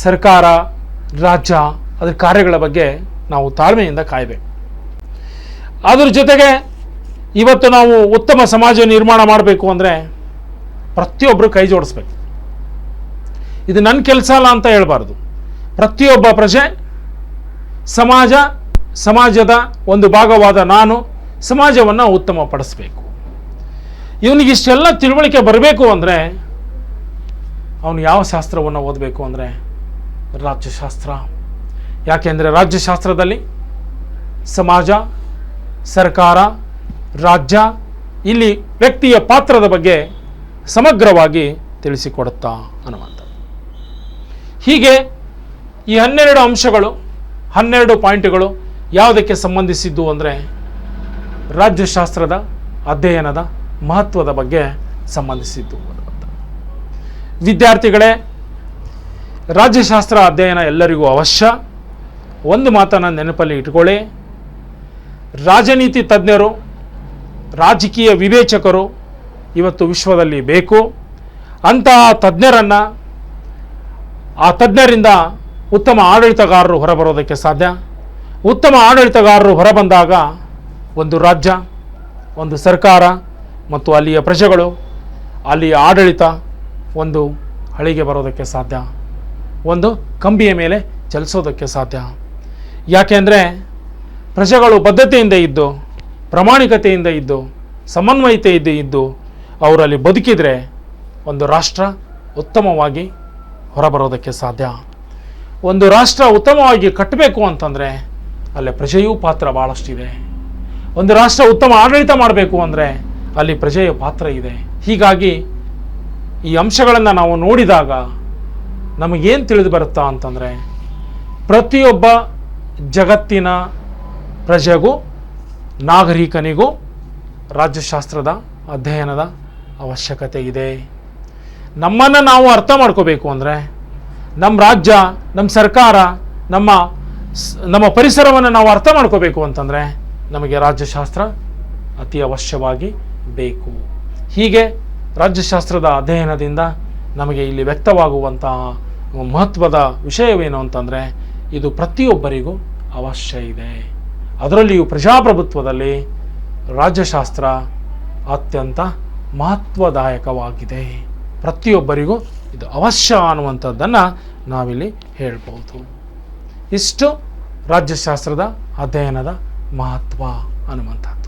ಸರ್ಕಾರ, ರಾಜ್ಯ, ಅದರ ಕಾರ್ಯಗಳ ಬಗ್ಗೆ ನಾವು ತಾಳ್ಮೆಯಿಂದ ಕಾಯಬೇಕು. ಅದ್ರ ಜೊತೆಗೆ ಇವತ್ತು ನಾವು ಉತ್ತಮ ಸಮಾಜ ನಿರ್ಮಾಣ ಮಾಡಬೇಕು ಅಂದರೆ ಪ್ರತಿಯೊಬ್ಬರು ಕೈ ಜೋಡಿಸ್ಬೇಕು. ಇದು ನನ್ನ ಕೆಲಸ ಅಲ್ಲ ಅಂತ ಹೇಳಬಾರ್ದು. ಪ್ರತಿಯೊಬ್ಬ ಪ್ರಜೆ ಸಮಾಜದ ಒಂದು ಭಾಗವಾದ ನಾನು ಸಮಾಜವನ್ನು ಉತ್ತಮಪಡಿಸಬೇಕು. ಇವನಿಗೆ ಇಷ್ಟೆಲ್ಲ ತಿಳುವಳಿಕೆ ಬರಬೇಕು ಅಂದರೆ ಅವನು ಯಾವ ಶಾಸ್ತ್ರವನ್ನು ಓದಬೇಕು ಅಂದರೆ ರಾಜ್ಯಶಾಸ್ತ್ರ. ಯಾಕೆಂದರೆ ರಾಜ್ಯಶಾಸ್ತ್ರದಲ್ಲಿ ಸಮಾಜ, ಸರ್ಕಾರ, ರಾಜ್ಯ, ಇಲ್ಲಿ ವ್ಯಕ್ತಿಯ ಪಾತ್ರದ ಬಗ್ಗೆ ಸಮಗ್ರವಾಗಿ ತಿಳಿಸಿಕೊಡುತ್ತಾ ಅನ್ನುವಂಥದ್ದು. ಹೀಗೆ ಈ 12 ಅಂಶಗಳು, 12 ಪಾಯಿಂಟ್ಗಳು ಯಾವುದಕ್ಕೆ ಸಂಬಂಧಿಸಿದ್ದು ಅಂದರೆ ರಾಜ್ಯಶಾಸ್ತ್ರದ ಅಧ್ಯಯನದ ಮಹತ್ವದ ಬಗ್ಗೆ ಸಂಬಂಧಿಸಿದ್ದು. ವಿದ್ಯಾರ್ಥಿಗಳೇ, ರಾಜ್ಯಶಾಸ್ತ್ರ ಅಧ್ಯಯನ ಎಲ್ಲರಿಗೂ ಅವಶ್ಯ. ಒಂದು ಮಾತನ್ನು ನೆನಪಲ್ಲಿ ಇಟ್ಕೊಳ್ಳಿ, ರಾಜನೀತಿ ತಜ್ಞರು, ರಾಜಕೀಯ ವಿವೇಚಕರು ಇವತ್ತು ವಿಶ್ವದಲ್ಲಿ ಬೇಕು. ಅಂತಹ ತಜ್ಞರನ್ನು, ಆ ತಜ್ಞರಿಂದ ಉತ್ತಮ ಆಡಳಿತಗಾರರು ಹೊರಬರೋದಕ್ಕೆ ಸಾಧ್ಯ. ಉತ್ತಮ ಆಡಳಿತಗಾರರು ಹೊರಬಂದಾಗ ಒಂದು ರಾಜ್ಯ, ಒಂದು ಸರ್ಕಾರ ಮತ್ತು ಅಲ್ಲಿಯ ಪ್ರಜೆಗಳು, ಅಲ್ಲಿಯ ಆಡಳಿತ ಒಂದು ಹಳಿಗೆ ಬರೋದಕ್ಕೆ ಸಾಧ್ಯ, ಒಂದು ಕಂಬಿಯ ಮೇಲೆ ಚಲಿಸೋದಕ್ಕೆ ಸಾಧ್ಯ. ಯಾಕೆಂದರೆ ಪ್ರಜೆಗಳು ಬದ್ಧತೆಯಿಂದ ಇದ್ದು, ಪ್ರಾಮಾಣಿಕತೆಯಿಂದ ಇದ್ದು, ಸಮನ್ವಯತೆಯಿಂದ ಇದ್ದು ಅವರಲ್ಲಿ ಬದುಕಿದರೆ ಒಂದು ರಾಷ್ಟ್ರ ಉತ್ತಮವಾಗಿ ಹೊರಬರೋದಕ್ಕೆ ಸಾಧ್ಯ. ಒಂದು ರಾಷ್ಟ್ರ ಉತ್ತಮವಾಗಿ ಕಟ್ಟಬೇಕು ಅಂತಂದರೆ ಅಲ್ಲಿ ಪ್ರಜೆಯೂ ಪಾತ್ರ ಭಾಳಷ್ಟಿದೆ. ಒಂದು ರಾಷ್ಟ್ರ ಉತ್ತಮ ಆಡಳಿತ ಮಾಡಬೇಕು ಅಂದರೆ ಅಲ್ಲಿ ಪ್ರಜೆಯ ಪಾತ್ರ ಇದೆ. ಹೀಗಾಗಿ ಈ ಅಂಶಗಳನ್ನು ನಾವು ನೋಡಿದಾಗ ನಮಗೇನು ತಿಳಿದು ಬರುತ್ತಾ ಅಂತಂದರೆ, ಪ್ರತಿಯೊಬ್ಬ ಜಗತ್ತಿನ ಪ್ರಜೆಗೂ, ನಾಗರಿಕನಿಗೂ ರಾಜ್ಯಶಾಸ್ತ್ರದ ಅಧ್ಯಯನದ ಅವಶ್ಯಕತೆ ಇದೆ. ನಮ್ಮನ್ನು ನಾವು ಅರ್ಥ ಮಾಡ್ಕೋಬೇಕು ಅಂದರೆ, ನಮ್ಮ ರಾಜ್ಯ, ನಮ್ಮ ಸರ್ಕಾರ, ನಮ್ಮ ಪರಿಸರವನ್ನು ನಾವು ಅರ್ಥ ಮಾಡ್ಕೋಬೇಕು ಅಂತಂದರೆ ನಮಗೆ ರಾಜ್ಯಶಾಸ್ತ್ರ ಅತಿ ಅವಶ್ಯವಾಗಿ ಬೇಕು. ಹೀಗೆ ರಾಜ್ಯಶಾಸ್ತ್ರದ ಅಧ್ಯಯನದಿಂದ ನಮಗೆ ಇಲ್ಲಿ ವ್ಯಕ್ತವಾಗುವಂತಹ ಮಹತ್ವದ ವಿಷಯವೇನು ಅಂತಂದರೆ, ಇದು ಪ್ರತಿಯೊಬ್ಬರಿಗೂ ಅವಶ್ಯ ಇದೆ. ಅದರಲ್ಲಿಯೂ ಪ್ರಜಾಪ್ರಭುತ್ವದಲ್ಲಿ ರಾಜ್ಯಶಾಸ್ತ್ರ ಅತ್ಯಂತ ಮಹತ್ವದಾಯಕವಾಗಿದೆ. ಪ್ರತಿಯೊಬ್ಬರಿಗೂ ಇದು ಅವಶ್ಯ ಅನ್ನುವಂಥದ್ದನ್ನು ನಾವಿಲ್ಲಿ ಹೇಳ್ಬೋದು. ಇಷ್ಟು ರಾಜ್ಯಶಾಸ್ತ್ರದ ಅಧ್ಯಯನದ ಮಹತ್ವ ಅನ್ನುವಂಥದ್ದು.